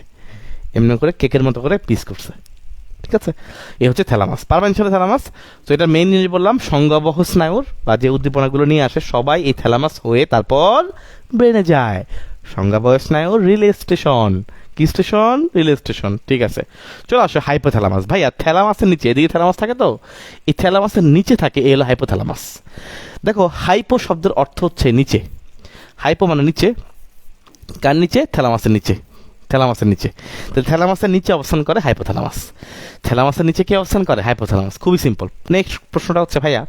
এমনি করে কেকের মতো করে পিস করছে, ঠিক আছে? এ হচ্ছে থ্যালামাস। পারবা ইনশাল্লাহ থ্যালামাস? তো এটা মেইন জিনিস বললাম, সংজ্ঞাবহ স্নায়ুর বা যে উদ্দীপনাগুলো নিয়ে আসে সবাই এই থ্যালামাস হয়ে তারপর ব্রেনে যায়। সংজ্ঞাবহ স্নায়ু রিলে স্টেশন। কি স্টেশন? Relay station. ঠিক আছে, চলো আসো হাইপোথ্যালামাস। ভাইয়া থ্যালামাসের নিচে, এদিকে থ্যালামাস থাকে তো, এই থ্যালামাসের নিচে থাকে, এ হলো হাইপোথ্যালামাস। দেখো হাইপো শব্দের অর্থ হচ্ছে নিচে। হাইপো মানে নিচে, কার নিচে? থ্যালামাসের নিচে। থ্যালামাসের নিচে, তো থ্যালামাসের নিচে অবস্থান করে হাইপোথ্যালামাস। থ্যালামাসের নিচে কি অবস্থান করে? হাইপোথ্যালামাস। খুবই সিম্পল। নেক্সট প্রশ্নটা হচ্ছে ভাইয়া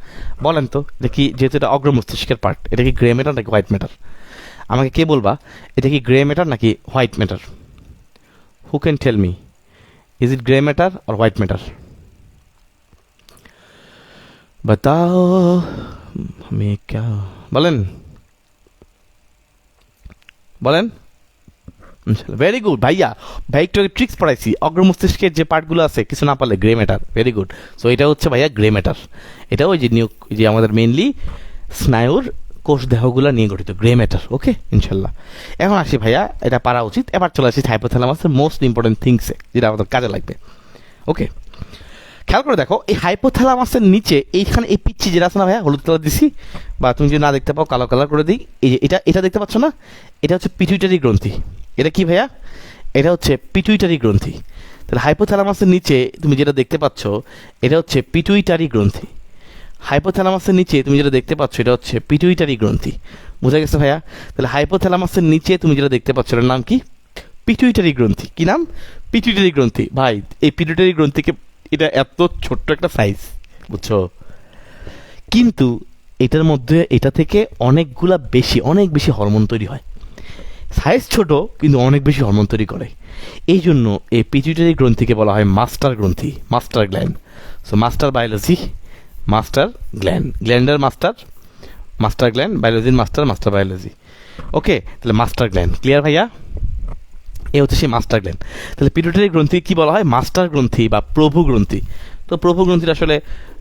বলেন তো, এটা কি, যেহেতু এটা অগ্র মস্তিষ্কের পার্ট, এটা কি গ্রে ম্যাটার নাকি হোয়াইট ম্যাটার? আমাকে কে বলবা এটা কি গ্রে ম্যাটার নাকি white matter? Who can tell me, is it grey matter or white matter? বাতাও আমি ক্যা, বলেন বলেন। ভেরি গুড ভাইয়া, ভাই একটু ট্রিক্স পড়াইছি। অগ্র মস্তিষ্কের যে পার্টগুলো আছে কিছু না পারলে grey matter. Very good. So এটা হচ্ছে ভাইয়া গ্রে ম্যাটার। এটা ওই যে যে আমাদের মেইনলি স্নায়ুর কোষ দেহগুলো নিয়ে গঠিত, গ্রে ম্যাটার। ওকে, ইনশাল্লাহ। এখন আসি ভাইয়া, এটা পারা উচিত। এবার চলে আসি হাইপোথ্যালামাসের মোস্ট ইম্পর্টেন্ট থিংসে, যেটা আমাদের কাজে লাগবে। ওকে, খেয়াল করে দেখো, এই হাইপোথ্যালামাসের নিচে এইখানে এই পিচ্ছি যেটা আছে না ভাইয়া, হলুদ কালার দিছি, বা তুমি যদি না দেখতে পাও কালো কালার করে দিই, এই যে এটা, এটা দেখতে পাচ্ছ না? এটা হচ্ছে পিটুইটারি গ্রন্থি। এটা কি ভাইয়া? এটা হচ্ছে পিটুইটারি গ্রন্থি। তাহলে হাইপোথ্যালামাসের নিচে তুমি যেটা দেখতে পাচ্ছ, এটা হচ্ছে পিটুইটারি গ্রন্থি। হাইপোথ্যালামাসের নিচে তুমি যেটা দেখতে পাচ্ছ, এটা হচ্ছে পিটুইটারি গ্রন্থি। বুঝা গেছে ভাইয়া? তাহলে হাইপোথ্যালামাসের নিচে তুমি যেটা দেখতে পাচ্ছ, এটার নাম কি? পিটুইটারি গ্রন্থি। কি নাম? পিটুইটারি গ্রন্থি। ভাই এই পিটুইটারি গ্রন্থিকে, এটা এত ছোট্ট একটা সাইজ, বুঝছো, কিন্তু এটার মধ্যে, এটা থেকে অনেকগুলা বেশি, অনেক বেশি হরমোন তৈরি হয়। সাইজ ছোট কিন্তু অনেক বেশি হরমোন তৈরি করে। এই জন্য এই পিটুইটারি গ্রন্থিকে বলা হয় মাস্টার গ্রন্থি, master gland. So master biology, master gland, গ্ল্যান্ডের মাস্টার, মাস্টার গ্ল্যান্ড, বায়োলজির মাস্টার, মাস্টার বায়োলজি। ওকে, তাহলে মাস্টার গ্ল্যান্ড ক্লিয়ার ভাইয়া? এ হচ্ছে সেই মাস্টার গ্ল্যান্ড। তাহলে পিটুইটারি গ্রন্থি কি বলা হয়? মাস্টার গ্রন্থি বা প্রভু গ্রন্থি। তো প্রভু গ্রন্থিটা আসলে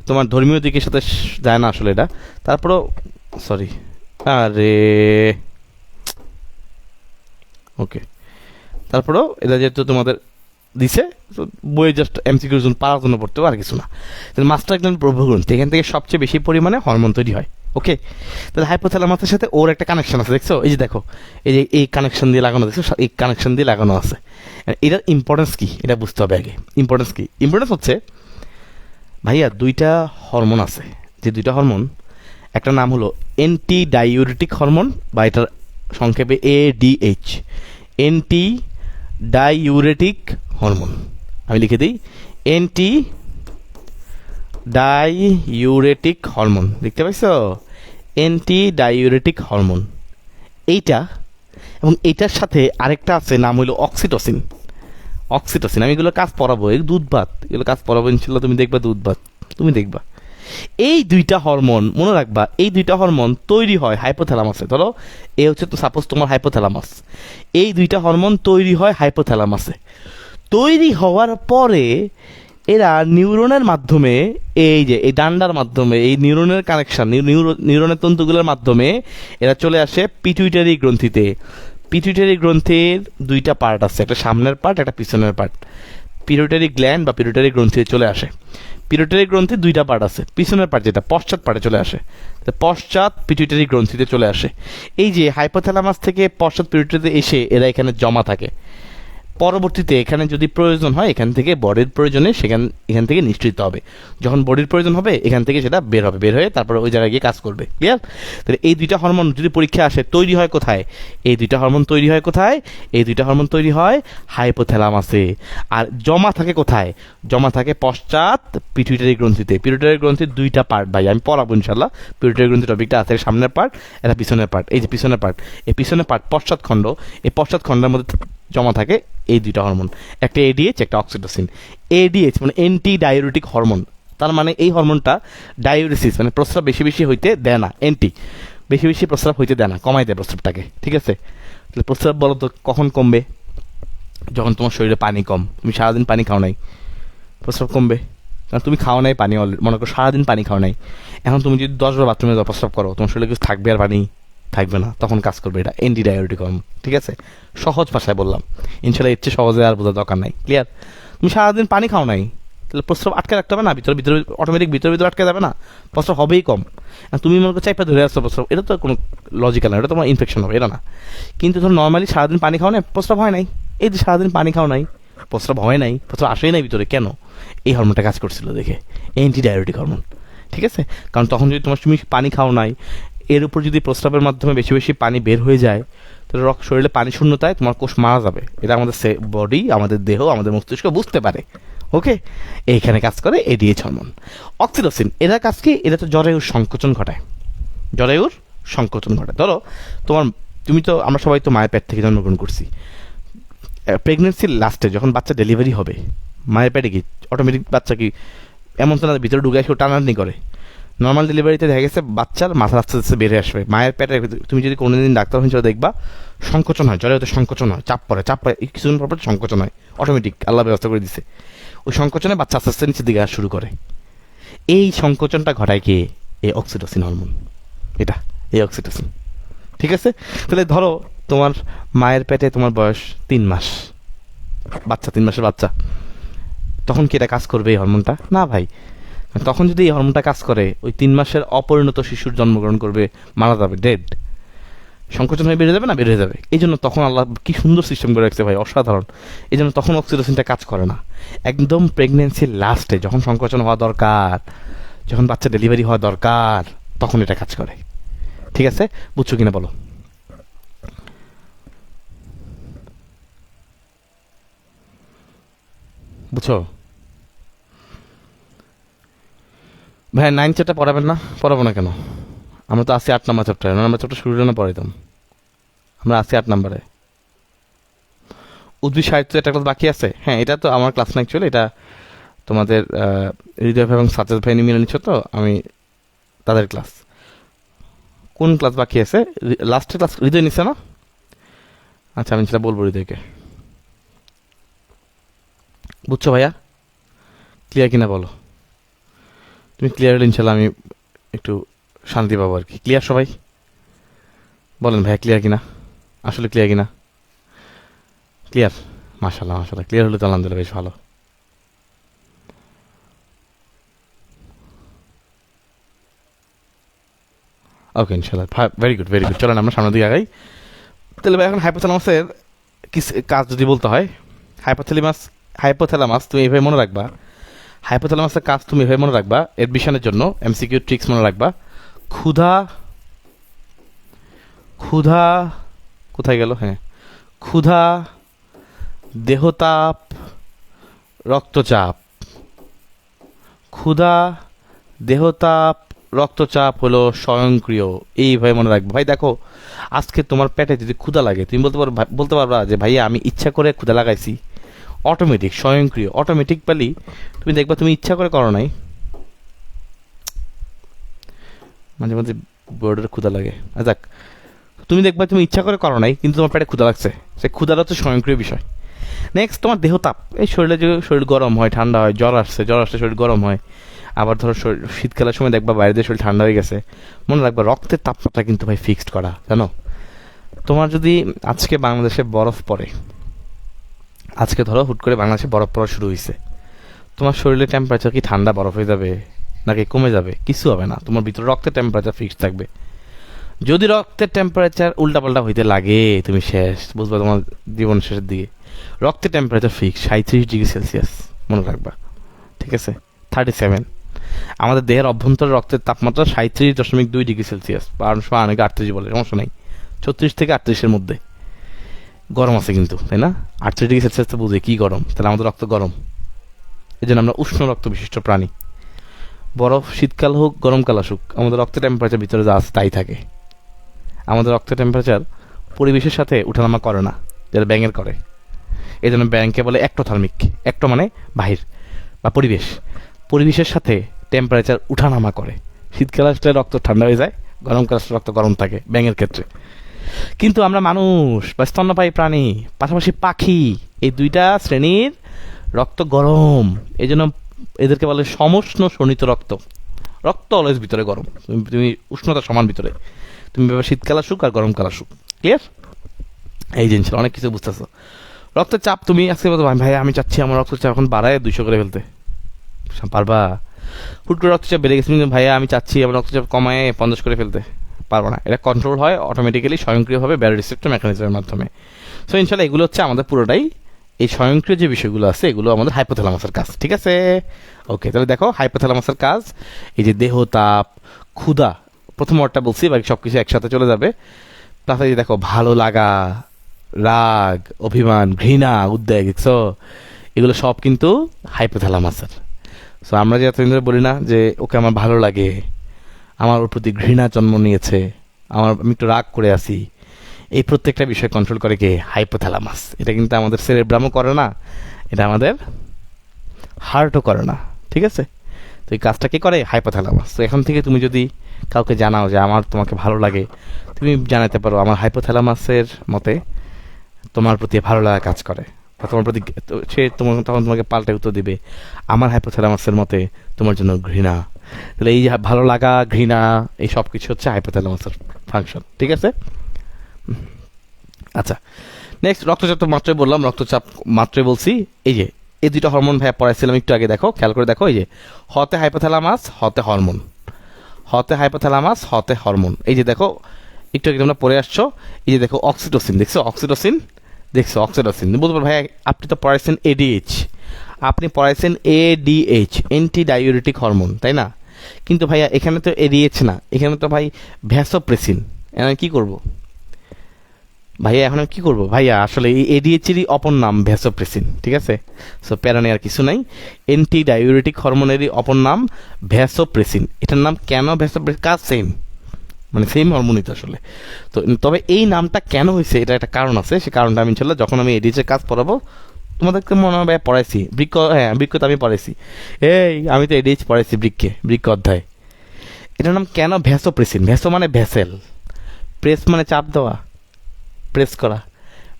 তোমার ধর্মীয় দিকের সাথে যায় না আসলে এটা, তারপরেও সরি, আরে ওকে, তারপরেও এটা যেহেতু তোমাদের দিছে, তো বইয়ে জাস্ট এমসিকিউর জন্য, পারার জন্য পড়তে আর কিছু না। তাহলে মাস্টার গ্ল্যান্ড প্রভু গ্রন্থি, এখান থেকে সবচেয়ে বেশি পরিমাণে হরমোন তৈরি হয়। ওকে, তাহলে হাইপোথ্যালামাসের সাথে ওর একটা কানেকশন আছে, দেখছো? এই যে দেখো, এই যে এই কানেকশন দিয়ে লাগানো, দেখছো? এই কানেকশন দিয়ে লাগানো আছে। এটার ইম্পর্টেন্স কি এটা বুঝতে হবে আগে। ইম্পর্টেন্স কি? ইম্পর্টেন্স হচ্ছে ভাইয়া দুইটা হরমোন আছে, যে দুইটা হরমোন, একটা নাম হলো এন্টি ডাইউরেটিক হরমোন, বা এটার সংক্ষেপে ADH, এন্টি ডাইউরেটিক হরমোন। আমি লিখে দিই, এন্টি ডাইউরেটিক হরমোন। দেখতে পাইছো? অ্যান্টি ডাইউরেটিক হরমোন এইটা, এবং এইটার সাথে আরেকটা আছে, নাম হলো অক্সিটোসিন। অক্সিটোসিন, আমি এগুলো কাজ পড়াবো, এই দুধ ভাত, এগুলো কাজ পড়াবো ইনশাল্লাহ, তুমি দেখবা দুধ ভাত, তুমি দেখবা। এই দুইটা হরমোন মনে রাখবা, এই দুইটা হরমোন তৈরি হয় হাইপোথ্যালামাসে। ধরো এ হচ্ছে তো সাপোজ তোমার হাইপোথ্যালামাস, এই দুইটা হরমোন তৈরি হয় হাইপোথ্যালামাসে। তৈরি হওয়ার পরে এরা নিউরনের মাধ্যমে, এই যে এই ডান্ডার মাধ্যমে, এই নিউরনের কানেকশন, নিউরনের তন্তুগুলোর মাধ্যমে এরা চলে আসে পিটুইটারি গ্রন্থিতে। পিটুইটারি গ্রন্থির দুইটা পার্ট আছে, একটা সামনের পার্ট, একটা পিছনের পার্ট। পিটুইটারি গ্ল্যান্ড বা পিটুইটারি গ্রন্থিতে চলে আসে। পিটুইটারি গ্রন্থির দুইটা পার্ট আছে, পিছনের পার্ট যেটা পশ্চাৎ পার্টে চলে আসে, পশ্চাৎ পিটুইটারি গ্রন্থিতে চলে আসে। এই যে হাইপোথ্যালামাস থেকে পশ্চাৎ পিটুইটারিতে এসে এরা এখানে জমা থাকে। পরবর্তীতে এখানে যদি প্রয়োজন হয়, এখান থেকে বডির প্রয়োজনে এখান থেকে নিঃসৃত হবে। যখন বডির প্রয়োজন হবে এখান থেকে সেটা বের হবে, বের হয়ে তারপরে ওই জায়গায় গিয়ে কাজ করবে। ক্লিয়ার? তাহলে এই দুইটা হরমোন যদি পরীক্ষা আসে, তৈরি হয় কোথায়? এই দুইটা হরমোন তৈরি হয় কোথায়? এই দুইটা হরমোন তৈরি হয় হাইপোথ্যালামাসে। আর জমা থাকে কোথায়? জমা থাকে পশ্চাৎ পিটুইটারি গ্রন্থিতে। পিটুইটারি গ্রন্থির দুইটা পার্ট ভাই, আমি পড়াবো ইনশাল্লাহ। পিটুইটারি গ্রন্থি টপিকটা আছে, সামনের পার্ট, এটা পিছনের পার্ট। এই যে পিছনের পার্ট, এই পিছনের পার্ট পশ্চাৎ খণ্ড, এই পশ্চাৎ খণ্ডের মধ্যে জমা থাকে এই দুইটা হরমোন, একটা ADH, একটা অক্সিটোসিন। ADH মানে অ্যান্টি ডাইউরেটিক হরমোন, তার মানে এই হরমোনটা ডাইউরেসিস মানে প্রস্রাব বেশি বেশি হইতে দেয় না, অ্যান্টি বেশি বেশি প্রস্রাব হইতে দেয় না, কমাই দেয় প্রস্রাবটাকে। ঠিক আছে? তাহলে প্রস্রাব বলো তো কখন কমবে? যখন তোমার শরীরে পানি কম, তুমি সারাদিন পানি খাও নাই, প্রস্রাব কমবে। কারণ তুমি খাও নাই পানি, মনে করো সারাদিন পানি খাও নাই, এখন তুমি যদি 10 বার বাথরুমে প্রস্রাব করো, তোমার শরীরে কিছু থাকবে আর পানি থাকবে না, তখন কাজ করবে এটা অ্যান্টি ডাইউরেটিক হরমোন। ঠিক আছে? সহজ ভাষায় বললাম, ইনশাল্লাহ এর চেয়ে সহজে আর বোঝার দরকার নাই। ক্লিয়ার? তুমি সারাদিন পানি খাও নাই, তাহলে প্রস্রাব আটকে রাখতে হবে না, ভিতরে ভিতরে অটোমেটিক ভিতরে ভিতরে আটকে যাবে না, প্রস্রাব হবেই কম। আর তুমি মনে করো চাইপা ধরে আসছো প্রস্রাব, এটা তো কোনো লজিক্যাল না, এটা তোমার ইনফেকশন হবে, এটা না। কিন্তু ধর নর্মালি সারাদিন পানি খাও না, প্রস্রাব হয় নাই, এই যে সারাদিন পানি খাও নাই, প্রস্রাব হয় নাই, প্রস্রাব আসেই নাই ভিতরে, কেন? এই হরমোনটা কাজ করছিল দেখে, অ্যান্টিডায়োটিক হরমোন, ঠিক আছে? কারণ তখন যদি তুমি পানি খাও নাই, এর উপর যদি প্রস্রাবের মাধ্যমে বেশি বেশি পানি বের হয়ে যায়, তাহলে শরীরে পানি শূন্যতায় তোমার কোষ মারা যাবে। এটা আমাদের বডি, আমাদের দেহ, আমাদের মস্তিষ্ক বুঝতে পারে। ওকে, এইখানে কাজ করে এডিএইচ হরমোন। অক্সিটোসিন, এরা কাজ কি? এটা তো জরায়ুর সংকোচন ঘটায়, জরায়ুর সংকোচন ঘটায়। ধরো তুমি তো, আমরা সবাই তো মায়ের পেট থেকে জন্মগ্রহণ করছি। প্রেগনেন্সির লাস্টে যখন বাচ্চা ডেলিভারি হবে, মায়ের পেটে কি অটোমেটিক বাচ্চা কি এমন তো না ভিতরে ঢুকে এসে টানাটানি করে? নর্মাল ডেলিভারিতে দেখা গেছে বাচ্চার মাথা আস্তে আস্তে বেড়ে আসবে। মায়ের পেটে তুমি যদি কোনোদিন ডাক্তার হিসেবে দেখবা সংকোচন হয়, জরায়ুতে সংকোচন হয়, চাপ পড়ে কিছুদিন পর সংকোচন হয়, অটোমেটিক আল্লাহ ব্যবস্থা করে দিছে। ওই সংকোচনে বাচ্চা আস্তে আস্তে নিচের দিকে আসা শুরু করে। এই সংকোচনটা ঘটায় কে? এই অক্সিটোসিন হরমোন, এটা এই অক্সিটোসিন, ঠিক আছে? তাহলে ধরো তোমার মায়ের পেটে তোমার বয়স 3 মাস, বাচ্চা 3 মাসের বাচ্চা, তখন কি এটা কাজ করবে এই হরমোনটা? না ভাই। তখন যদি এই হরমোনটা কাজ করে, ওই 3 মাসের অপরিণত শিশুর জন্মগ্রহণ করবে, মারা যাবে, ডেড, সংকোচন হয়ে বেড়ে যাবে না, বেড়ে যাবে। এই জন্য তখন আল্লাহ কি সুন্দর সিস্টেম করে রাখছে ভাই, অসাধারণ। এই জন্য তখন অক্সিটোসিনটা কাজ করে না। একদম প্রেগনেন্সির লাস্টে যখন সংকোচন হওয়া দরকার, যখন বাচ্চা ডেলিভারি হওয়া দরকার, তখন এটা কাজ করে। ঠিক আছে, বুঝছো কিনা বলো? বুঝছো ভাই? 9 চ্যাপ্টার পড়াবেন না? পড়াবো না কেন? আমরা তো আছি 8 নম্বর চ্যাপ্টারে, 9 নম্বর চ্যাপ্টার শুরু না পড়াইতাম। আমরা আছি 8 নম্বরে। উদ্ভিদ সাহিত্য একটা ক্লাস বাকি আছে। হ্যাঁ, এটা তো আমার ক্লাস না অ্যাকচুয়ালি, এটা তোমাদের হৃদয় ভাই এবং সাজ্জাদ ভাই মিলে নিচ্ছ, তো আমি তাদের ক্লাস। কোন ক্লাস বাকি আছে? লাস্টের ক্লাস হৃদয় নিচ্ছে না? আচ্ছা, আমি সেটা বলবো হৃদয়কে। বুঝছো ভাইয়া? ক্লিয়ার কিনা বলো? তুমি ক্লিয়ার হলে ইনশাল্লাহ আমি একটু শান্তি পাবো আর কি। ক্লিয়ার সবাই? বলেন ভাইয়া ক্লিয়ার কিনা, আসলে ক্লিয়ার কিনা? ক্লিয়ার, মাশাল্লাহ মাশাল্লাহ, ক্লিয়ার হলে তো আলহামদুলিল্লাহ বেশ ভালো। ওকে, ইনশাল্লাহ ভেরি গুড ভেরি গুড। চলেন আমরা সামনের দিকে আগাই। তাহলে ভাই এখন হাইপোথ্যালামাসের কাজ যদি বলতে হয়, হাইপোথ্যালামাস তুমি এভাবে মনে রাখবা, হাইপোথ্যালামাসের কাজ তুমি এভাবে মনে রাখবা, এডমিশনের জন্য এমসিকিউ ট্রিক্স মনে রাখবা। ক্ষুধা, ক্ষুধা কোথায় গেল? হ্যাঁ, ক্ষুধা, দেহতাপ, রক্তচাপ। ক্ষুধা, দেহতাপ, রক্তচাপ হলো স্বয়ংক্রিয়। এইভাবে মনে রাখবো ভাই। দেখো, আজকে তোমার পেটে যদি ক্ষুধা লাগে, তুমি বলতে পারবা যে ভাইয়া আমি ইচ্ছা করে ক্ষুধা লাগাইছি। অটোমেটিক, স্বয়ংক্রিয়, অটোমেটিক পেলি তুমি দেখবা তুমি ইচ্ছা করে করো নাই। মাঝে মাঝে বোর্ডের ক্ষুধা লাগে, যাক, তুমি দেখবা তুমি ইচ্ছা করে করো নাই, কিন্তু তোমার পেটে ক্ষুধা লাগছে, সে ক্ষুধাটা হচ্ছে স্বয়ংক্রিয় বিষয়। নেক্সট, তোমার দেহতাপ, এই শরীরে যে শরীর গরম হয়, ঠান্ডা হয়, জ্বর আসছে শরীর গরম হয়। আবার ধরো শীতকালের সময় দেখবা বাইরে দিয়ে শরীর ঠান্ডা হয়ে গেছে। মনে রাখবা রক্তের তাপমাত্রা কিন্তু ভাই ফিক্সড করা, জানো? তোমার যদি আজকে বাংলাদেশে বরফ পড়ে, আজকে ধরো হুট করে বাংলাদেশে বরফ পড়া শুরু হয়েছে, তোমার শরীরের টেম্পারেচার কি ঠান্ডা বরফ হয়ে যাবে নাকি কমে যাবে? কিছু হবে না, তোমার ভিতরে রক্তের টেম্পারেচার ফিক্সড থাকবে। যদি রক্তের টেম্পারেচার উল্টাপাল্টা হইতে লাগে, তুমি শেষ, বুঝবা তোমার জীবন শেষের দিকে। রক্তের টেম্পারেচার ফিক্স 37 ডিগ্রি সেলসিয়াস, মনে রাখবা, ঠিক আছে? 37। আমাদের দেহের অভ্যন্তরের রক্তের তাপমাত্রা 37.2 ডিগ্রি সেলসিয়াস, বা অনেকে 38 বলে, সমস্যা নেই। 36 থেকে 38-এর মধ্যে গরম আছে কিন্তু, তাই না? 38 ডিগ্রি সেলসিয়াস তো বুঝে কি গরম, তাহলে আমাদের রক্ত গরম। এই জন্য আমরা উষ্ণ রক্ত বিশিষ্ট প্রাণী। বরফ শীতকাল হোক গরমকাল আসুক, আমাদের রক্তের টেম্পারেচার ভিতরে যা আছে তাই থাকে। আমাদের রক্তের টেম্পারেচার পরিবেশের সাথে উঠানামা করে না, যেটা ব্যাঙের করে। এই জন্য ব্যাংকে বলে একটোথার্মিক। একটো মানে বাহির বা পরিবেশ, পরিবেশের সাথে টেম্পারেচার উঠানামা করে। শীতকাল আসলে রক্ত ঠান্ডা হয়ে যায়, গরমকাল আসলে রক্ত গরম থাকে ব্যাঙের ক্ষেত্রে। কিন্তু আমরা মানুষ বা স্তন্যপায়ী প্রাণী, পাশাপাশি পাখি, এই দুইটা শ্রেণীর রক্ত গরম। এই জন্য এদেরকে বলে সমষ্ণ শোণিত রক্ত। রক্ত অলওয়েজ ভিতরে গরম, তুমি উষ্ণতা সমান ভিতরে, তুমি শীতকাল আসুক আর গরমকাল আসুক। ক্লিয়ার? এই জিনিস অনেক কিছু বুঝতেছো। রক্তচাপ, তুমি আজকে বলতো ভাই আমি চাচ্ছি আমার রক্তচাপ এখন বাড়ায় 200 করে ফেলতে, পারবা? হুট করে রক্তচাপ বেড়ে গেছে কিন্তু ভাইয়া আমি চাচ্ছি আমার রক্তচাপ কমায় 50 করে ফেলতে, পারবো না। এটা কন্ট্রোল হয় অটোমেটিক্যালি স্বয়ংক্রিয়ভাবে ব্যারোরিসেপ্টর মেকানিজমের মাধ্যমে। সো ইনশাল্লাহ এগুলো হচ্ছে আমাদের পুরোটাই এই স্বয়ংক্রিয় যে বিষয়গুলো আছে এগুলো আমাদের হাইপোথ্যালামাসের কাজ, ঠিক আছে? ওকে, তাহলে দেখো হাইপোথ্যালামাসের কাজ এই যে দেহ তাপ, ক্ষুধা, প্রথম ওয়ার্ডটা বলছি, বাকি সব কিছু একসাথে চলে যাবে। প্লাস এই যে দেখো ভালো লাগা, রাগ, অভিমান, ঘৃণা, উদ্বেগ, দেখছো এগুলো সব কিন্তু হাইপোথ্যালামাসের। সো আমরা যে এতদিন ধরে বলি না যে ওকে আমার ভালো লাগে, আমার ওর প্রতি ঘৃণা জন্ম নিয়েছে, আমি একটু রাগ করে আছি, এই প্রত্যেকটা বিষয় কন্ট্রোল করে কে? হাইপোথ্যালামাস। এটা কিন্তু আমাদের সেরেব্রামও করে না, এটা আমাদের হার্টও করে না, ঠিক আছে? তো এই কাজটা কি করে? হাইপোথ্যালামাস। তো এখন থেকে তুমি যদি কাউকে জানাও যে আমার তোমাকে ভালো লাগে, তুমি জানাতে পারো আমার হাইপোথ্যালামাসের মতে তোমার প্রতি ভালো লাগা কাজ করে, বা তোমার প্রতি সে তখন তোমাকে পাল্টে উত্তর দিবে আমার হাইপোথ্যালামাসের মতে তোমার জন্য ঘৃণা। তাহলে এই ভালো লাগা, ঘৃণা, এই সব কিছু হচ্ছে হাইপোথ্যালামাসের ফাংশন, ঠিক আছে? আচ্ছা, নেক্সট রক্তচাপ তো মাত্রই বললাম, রক্তচাপ মাত্রই বলছি। এই যে এই দুইটা হরমোন ভাইয়া পড়াইছিলাম একটু আগে, দেখো খেয়াল করে দেখো, এই যে হতে হাইপোথ্যালামাস, হতে হরমোন, হতে হাইপোথ্যালামাস, হতে হরমোন। এই যে দেখো একটু আগে তোমরা পড়ে আসছো, এই যে দেখো অক্সিটোসিন, দেখছো অক্সিটোসিন, দেখছো অক্সিটোসিন। বলতে পারো ভাইয়া আপনি তো পড়াইছেন এডিএইচ, আপনি পড়াইছেন এডিএইচ, অ্যান্টি ডাইউরেটিক হরমোন, তাই না? কিন্তু ভাইয়া এখানে তো এডিএইচ না, এখানে তো ভাই ভ্যাসোপ্রেসিন। এখন কি করব ভাইয়া, এখন আমি কি করবো ভাইয়া? আসলে এই এডিএইচেরই অপর নাম ভ্যাসোপ্রেসিন, ঠিক আছে? সো প্যারানে আর কিছু নাই, অ্যান্টি ডাইউরেটিক হরমোনেরই অপর নাম ভ্যাসোপ্রেসিন। এটার নাম কেন ভ্যাসোপ্রেসিন? কাজ সেম, মানে সেম হরমোনই তো আসলে। তো তবে এই নামটা কেন হয়েছে এটা একটা কারণ আছে, সে কারণটা আমি ইনশাল্লাহ যখন আমি এডিএইচের কাজ পড়াবো তোমাদেরকে মনে হবে পড়াইছি। বৃক্ষ, হ্যাঁ বৃক্ষ তো আমি পড়াইছি, এই আমি তো এডিএইচ পড়াইছি বৃক্ষ অধ্যায়। এটার নাম কেন ভ্যাসোপ্রেসিন? ভ্যাসো মানে ভ্যাসেল, প্রেস মানে চাপ দেওয়া, প্রেস করা,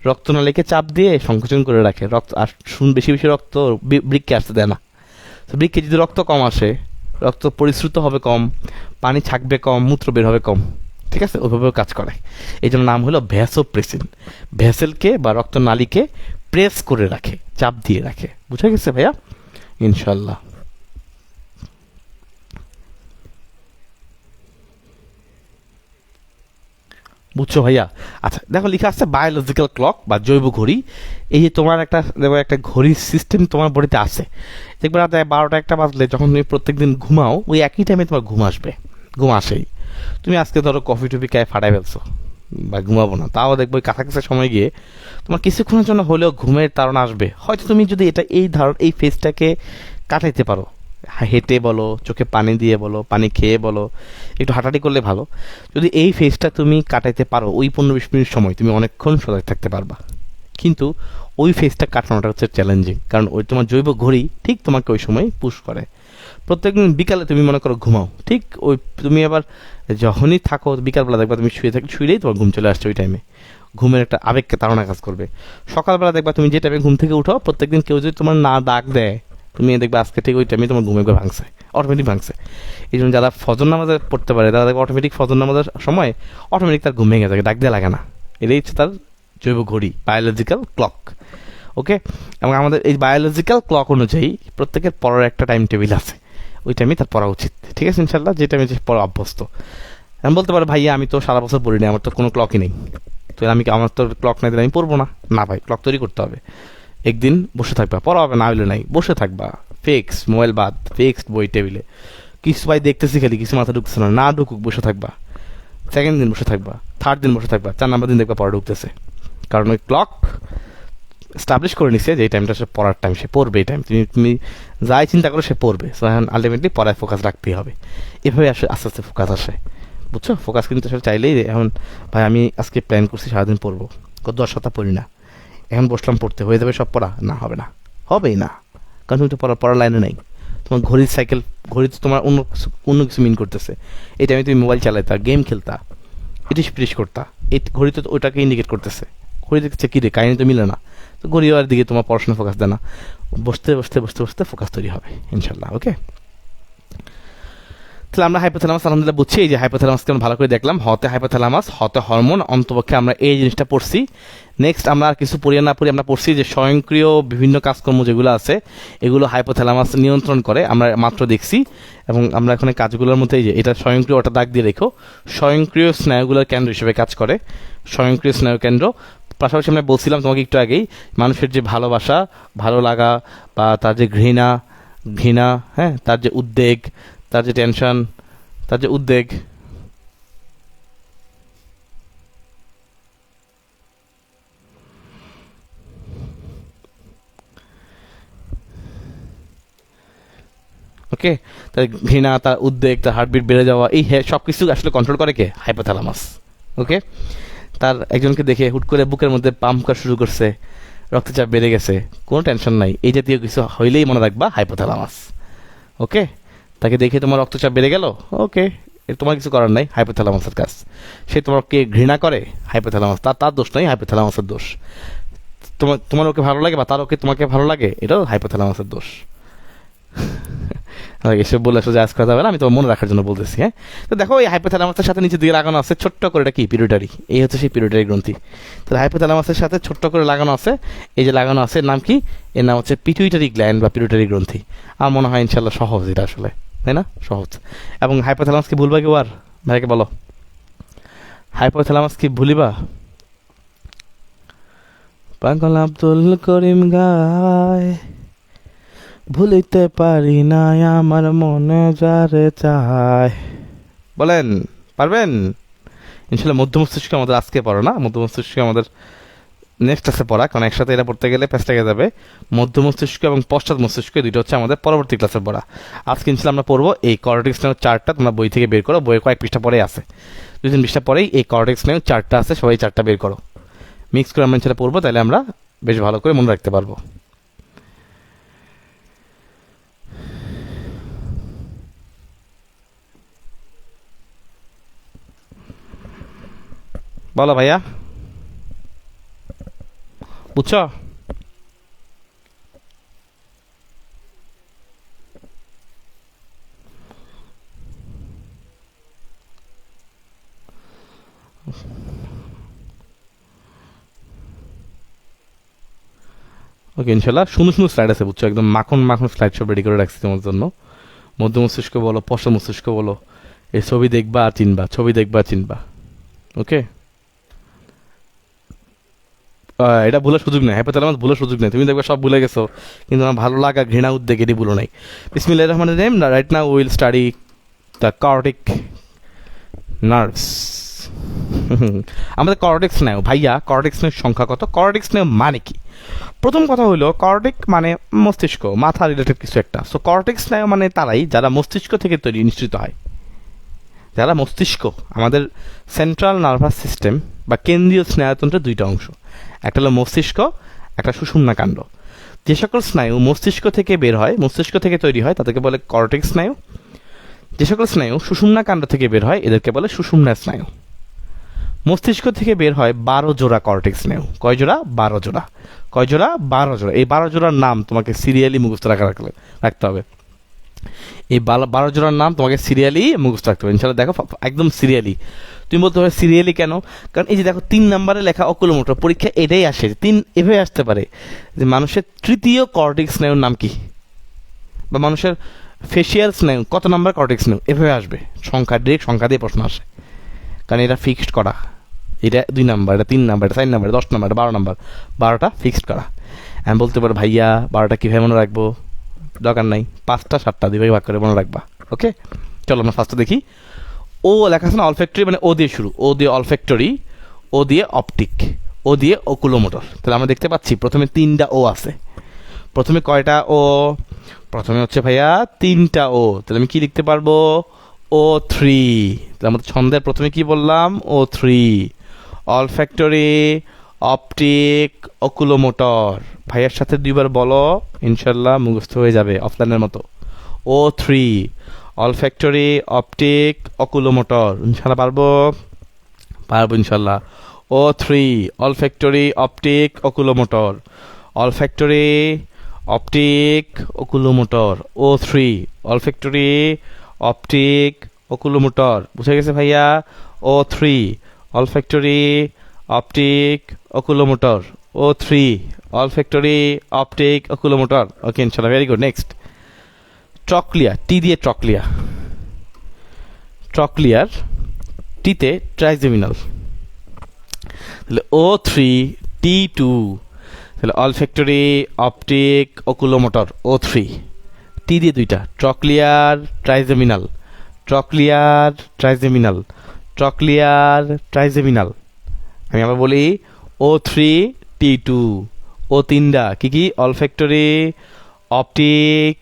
রক্তনালীকে চাপ দিয়ে সংকোচন করে রাখে, রক্ত আর বেশি বেশি রক্ত বৃক্কে আসতে দেয় না। তো বৃক্কে যদি রক্ত কম আসে, রক্ত পরিশ্রুত হবে কম, পানি ছাকবে কম, মূত্র বের হবে কম, ঠিক আছে? ওইভাবেও কাজ করে। এই জন্য নাম হলো ভ্যাসোপ্রেসিন। ভ্যাসেলকে বা রক্তনালীকে প্রেস করে রাখে, চাপ দিয়ে রাখে। বুঝা গেছে ভাইয়া? ইনশাল্লাহ। বুঝছো ভাইয়া? আচ্ছা দেখো লেখা আছে বায়োলজিক্যাল ক্লক বা জৈব ঘড়ি। এই যে তোমার একটা দেখো একটা ঘড়ির সিস্টেম তোমার বডিতে আছে, দেখবে রাতে 12টা 1টা বাজলে যখন তুমি প্রত্যেকদিন ঘুমাও ওই একই টাইমে তোমার ঘুম আসবে, ঘুম আসেই। তুমি আজকে ধরো কফি টফি খায় ফাটাই ফেলছো বা ঘুমাবো না, তাও দেখবো ওই কাছাকাছি সময় গিয়ে তোমার কিছুক্ষণের জন্য হলেও ঘুমের তাড়না আসবে। হয়তো তুমি যদি এটা এই ফেজটাকে কাটাইতে পারো, হেঁটে বলো, চোখে পানি দিয়ে বলো, পানি খেয়ে বলো, একটু হাঁটাহাঁটি করলে ভালো, যদি এই ফেজটা তুমি কাটাইতে পারো ওই 15-20 মিনিট সময় তুমি অনেকক্ষণ সজাগ থাকতে পারবা। কিন্তু ওই ফেজটা কাটানোটা হচ্ছে চ্যালেঞ্জিং, কারণ ওই তোমার জৈব ঘড়ি ঠিক তোমাকে ওই সময় পুশ করে। প্রত্যেকদিন বিকালে তুমি মনে করো ঘুমাও, ঠিক ওই তুমি আবার যখনই থাকো বিকালবেলা দেখবা তুমি শুইলেই তোমার ঘুম চলে আসছে ওই টাইমে, ঘুমের একটা আবেগকে তাড়না কাজ করবে। সকালবেলা দেখবা তুমি যে টাইমে ঘুম থেকে উঠো প্রত্যেকদিন কেউ যদি তোমার না ডাক দেয় তুমি দেখবে আজকে ঠিক ওই টাইমে তোমার ঘুমে ভাঙছে, অটোমেটিক ভাঙছে। এই জন্য যারা ফজর নামাজে পড়তে পারে তারা দেখবে অটোমেটিক ফজর নামাজের সময় অটোমেটিক তার ঘুম ভেঙে যায়, ডাক দেওয়া লাগে না। এটাই হচ্ছে তার জৈব ঘড়ি, বায়োলজিক্যাল ক্লক। ওকে, এবং আমাদের এই বায়োলজিক্যাল ক্লক অনুযায়ী প্রত্যেকের পড়ার একটা টাইম টেবিল আছে, ওই টাইমে তার পড়া উচিত, ঠিক আছে? ইনশাল্লাহ যে টাইমে পড়া অভ্যস্ত। আমি বলতে পারো ভাইয়া আমি তো সারা বছর পড়িনি, আমার তো কোনো ক্লকই নেই, তো আমার তো ক্লক নাই দিলে আমি পড়বো না। না ভাই, ক্লক তৈরি করতে হবে। একদিন বসে থাকবা, পড়া হবে না হইলে নাই, বসে থাকবা ফিক্স, মোবাইল বাদ, ফিক্সড বই টেবিলে। কিছু ভাই দেখতেছি খালি, কিছু মাথা ঢুকছে না, না ঢুকুক বসে থাকবা। সেকেন্ড দিন বসে থাকবা, থার্ড দিন বসে থাকবা, 4 নম্বর দিন দেখবা পড়া ঢুকতেছে, কারণ ওই ক্লক এস্টাবলিশ করে নিছে যে এই টাইমটা সে পড়ার টাইম, সে পড়বে এই টাইম, তুমি যাই চিন্তা করো সে পড়বে। সো এখন আলটিমেটলি পড়ায় ফোকাস রাখতেই হবে, এভাবে আস্তে আস্তে ফোকাস আসে। বুঝছো? ফোকাস কিন্তু আসলে চাইলেই, এখন ভাই আমি আজকে প্ল্যান করছি সারাদিন পড়বো, গত 10 সপ্তাহ পড়ি না, এখন বসলাম পড়তে, হয়ে যাবে সব পড়া? না, হবে না, হবেই না, কারণ তুমি তো পড়ার লাইনে নেই। তোমার ঘড়ির সাইকেল, ঘড়ি তো তোমার অন্য কিছু মিন করতেছে। এই টাইমে তুমি মোবাইল চালাইতা, গেম খেলতা, ইটিস পিটিস করতা, এই ঘড়ি তো ওইটাকে ইন্ডিকেট করতেছে। ঘড়ি দেখছে কী রে, কাহিনি তো মিলে না, তো ঘড়িওয়ার দিকে তোমার পড়াশোনা ফোকাস দেয় না। বসতে বসতে বসতে বসতে ফোকাস তৈরি হবে ইনশাল্লাহ। ওকে, তাহলে আমরা হাইপোথ্যালামাস আলহামদুলিল্লাহ বুঝছি। এই যে হাইপোথ্যালামাসকে আমরা ভালো করে দেখলাম, হতে হাইপোথ্যালামাস, হতে হরমোন, অন্তপক্ষে আমরা এই জিনিসটা পড়ছি। নেক্সট আমরা আর কিছু পড়িয়ে না পড়ি আমরা পড়ছি যে স্বয়ংক্রিয় বিভিন্ন কাজকর্ম যেগুলো আছে এগুলো হাইপোথ্যালামাস নিয়ন্ত্রণ করে, আমরা মাত্র দেখছি। এবং আমরা এখানে কাজগুলোর মধ্যে এই যে এটা স্বয়ংক্রিয়, ওটা দাগ দিয়ে রেখো, স্বয়ংক্রিয় স্নায়ুগুলোর কেন্দ্র হিসেবে কাজ করে, স্বয়ংক্রিয় স্নায়ু কেন্দ্র। পাশাপাশি আমরা বলছিলাম তোমাকে একটু আগেই, মানুষের যে ভালোবাসা, ভালো লাগা, বা তার যে ঘৃণা, হ্যাঁ, তার যে উদ্বেগ, তার যে টেনশন, তার যে উদ্বেগ, ওকে, তার ঘৃণা, তার উদ্বেগ, তার হার্টবিট বেড়ে যাওয়া, এই সব কিছু আসলে কন্ট্রোল করে কে? হাইপোথ্যালামাস। ওকে, তার একজনকে দেখে হুট করে বুকের মধ্যে পাম্প করা শুরু করছে, রক্তচাপ বেড়ে গেছে, কোনো টেনশন নাই, এই জাতীয় কিছু হইলেই মনে রাখবা হাইপোথ্যালামাস। ওকে, তাকে দেখে তোমার রক্তচাপ বেড়ে গেল, ওকে, তোমার কিছু করার নাই, হাইপোথ্যালামাসের কাজ। সে তোমাকে ঘৃণা করে, হাইপোথ্যালামাস, তার দোষ নয়, হাইপোথ্যালামাসের দোষ। তোমার ওকে ভালো লাগে বা তার ওকে তোমাকে ভালো লাগে, এটাও হাইপোথ্যালামাসের দোষ। এসব বলে আসলে আজ করা যাবে না, আমি তোমার মনে রাখার জন্য বলতেছি। হ্যাঁ, তো দেখো এই হাইপোথ্যালামাসের সাথে নিচে দিকে লাগানো আছে ছোট্ট করে, এটা কি? পিটুইটারি। এই হচ্ছে সেই পিটুইটারি গ্রন্থি। তাহলে হাইপোথ্যালামাসের সাথে ছোট্ট করে লাগানো আছে, এই যে লাগানো আছে, নাম কি? এর নাম হচ্ছে পিটুইটারি গ্ল্যান্ড বা পিটুইটারি গ্রন্থি। আমার মনে হয় ইনশাল্লাহ সহজ এটা আসলে, তাই না? সহজ। এবং হাইপোথ্যালামাস কি ভুলবা কেউ? আর ভাইকে বলো, হাইপোথ্যালামাস কি ভুলিবা? পাগল আব্দুল করিম গায়, ভুলিতে পারি না আমার মনে যারে চায়। বলেন, পারবেন ইনশাল্লাহ? মধ্য মস্তিষ্ক আমাদের আজকে পড়া না, মধ্য মস্তিষ্ক আমাদের নেক্সট আছে পড়া, কারণ একসাথে এটা পড়তে গেলে পেঁচ লেগে যাবে। মধ্য মস্তিষ্ক এবং পশ্চাৎ মস্তিষ্ক দুটো হচ্ছে আমাদের পরবর্তী ক্লাসে পড়া। আজকে ইনশাল্লাহ আমরা পড়বো এই কর্টেক্স স্নায়ুর চার্টটা, তোমরা বই থেকে বের করো, বইয়ের কয়েক পৃষ্ঠা পরে আছে, 2-3 পৃষ্ঠা পরেই এই কর্টেক্স স্নায়ুর চার্টটা আছে, সবাই চার্টটা বের করো, মিক্স করে আমরা ইনশাল্লাহ পড়বো, তাহলে আমরা বেশ ভালো করে মনে রাখতে পারবো। বলো ভাইয়া, বুঝছো? ওকে, ইনশাল্লাহ সুন্দর সুন্দর স্লাইড আছে, বুঝছো? একদম মাখন মাখন স্লাইড সব রেডি করে রাখছি তোমার জন্য। মধ্য মস্তিষ্ক বলো, পশ্চাৎ মস্তিষ্ক বলো, এই ছবি দেখবা আর চিনবা, ছবি দেখবা চিনবা। ওকে, এটা ভুলার সুযোগ নেই, হাইপোথ্যালামাস ভুলার সুযোগ নেই। তুমি দেখবে সব ভুলে গেছো, কিন্তু আমার ভালো লাগা, ঘৃণা, উদ্বেগ এটি ভুলো নাই। বিসমিল্লাহির রহমানির রহিম। Right now will study the কার্টিক নার্ভস। আমাদের কর্টেক্স স্নায়ু, ভাইয়া কর্টেক্স স্নায়ুর সংখ্যা কত? কর্টেক্স স্নায়ু মানে কি? প্রথম কথা হলো, কর্টেক মানে মস্তিষ্ক, মাথা রিলেটেড কিছু একটা। সো কর্টেক্স স্নায়ু মানে তারাই যারা মস্তিষ্ক থেকে তৈরি, নিশ্চিত হয়। যারা মস্তিষ্ক, আমাদের সেন্ট্রাল নার্ভাস সিস্টেম বা কেন্দ্রীয় স্নায়ুতন্ত্রের দুইটা অংশ, একটা হলো মস্তিষ্ক, একটা সুষুম্না কাণ্ড। যে সকল স্নায়ু মস্তিষ্ক থেকে বের হয়, মস্তিষ্ক থেকে তৈরি হয়, তাদেরকে বলে কর্টেক্স স্নায়ু। যে সকল স্নায়ু সুষুম্না কাণ্ড থেকে বের হয়, এদেরকে বলে সুষুম্না স্নায়ু। মস্তিষ্ক থেকে বের হয় 12 জোড়া কর্টেক্স স্নায়ু। কয় জোড়া? 12 জোড়া। কয় জোড়া? 12 জোড়া। এই 12 জোড়ার নাম তোমাকে সিরিয়ালি মুখস্থ রাখতে হবে। এই 12 জোড়ার নাম তোমাকে সিরিয়ালি মুখস্থ রাখতে হবে ইনশাল্লাহ। দেখো একদম সিরিয়ালি। তুমি বলতে হবে সিরিয়ালি কেন? কারণ এই যে দেখো 3 নম্বরে লেখা অকুলোমোটর, পরীক্ষা এটাই আসে, 3 এভাবে আসতে পারে যে মানুষের তৃতীয় কর্টেক্স স্নায়ুর নাম কি, বা মানুষের ফেসিয়াল স্নায়ু কত নম্বর কর্টেক্স স্নায়ু, এভাবে আসবে সংখ্যা, ডিরেক্ট সংখ্যা দিয়ে প্রশ্ন আসে, কারণ এটা ফিক্সড করা। এটা 2 নাম্বার, এটা 3 নাম্বার, এটা 4 নাম্বার, 10 নাম্বার, 12 নাম্বার, 12টা ফিক্সড করা। আমি বলতে পারো ভাইয়া 12টা কীভাবে মনে রাখবো? দরকার নাই, 5টা 7টা 2 ভাগ করে মনে রাখবা। ওকে, চলো আমরা ফার্স্টে দেখি। ও লেখা আছে না অলফ্যাক্টরি, মানে ও দিয়ে শুরু, ও দিয়ে অলফ্যাক্টরি, ও দিয়ে অপটিক, ও দিয়ে ওকুলোমোটর। তাহলে আমরা দেখতে পাচ্ছি প্রথমে 3টা ও আছে। প্রথমে কয়টা ও? প্রথমে হচ্ছে ভাইয়া 3টা ও। তাহলে আমি কি লিখতে পারবো? O3। তাহলে আমাদের ছন্দের প্রথমে কি বললাম? O3। Olfactory, optic, oculomotor. ভাইয়ের সাথে 2বার বলো, ইনশাল্লাহ মুখস্থ হয়ে যাবে অফলাইনের মতো। O3, olfactory, optic, ওকুলোমোটর। ইনশাল্লাহ পারবো? পারবো ইনশাল্লাহ। O3, olfactory, optic, oculomotor. Olfactory, optic, oculomotor. O3, olfactory, optic oculomotor, বুঝে গেছে ভাইয়া? O3 olfactory optic oculomotor, O3 olfactory optic oculomotor. ওকে ইনশাআল্লাহ, ভেরি গুড। নেক্সট ট্রক্লিয়া, টি দিয়ে ট্রক্লিয়া, ট্রক্লিয়ার টিতে ট্রাইজেমিনাল, তাহলে O3T2, তাহলে olfactory optic oculomotor O3, T দিয়ে দুইটা, trochlear trigeminal, trochlear trigeminal, trochlear trigeminal. আমি আবার বলি O3T2, ও তিনটা কি কি? Olfactory optic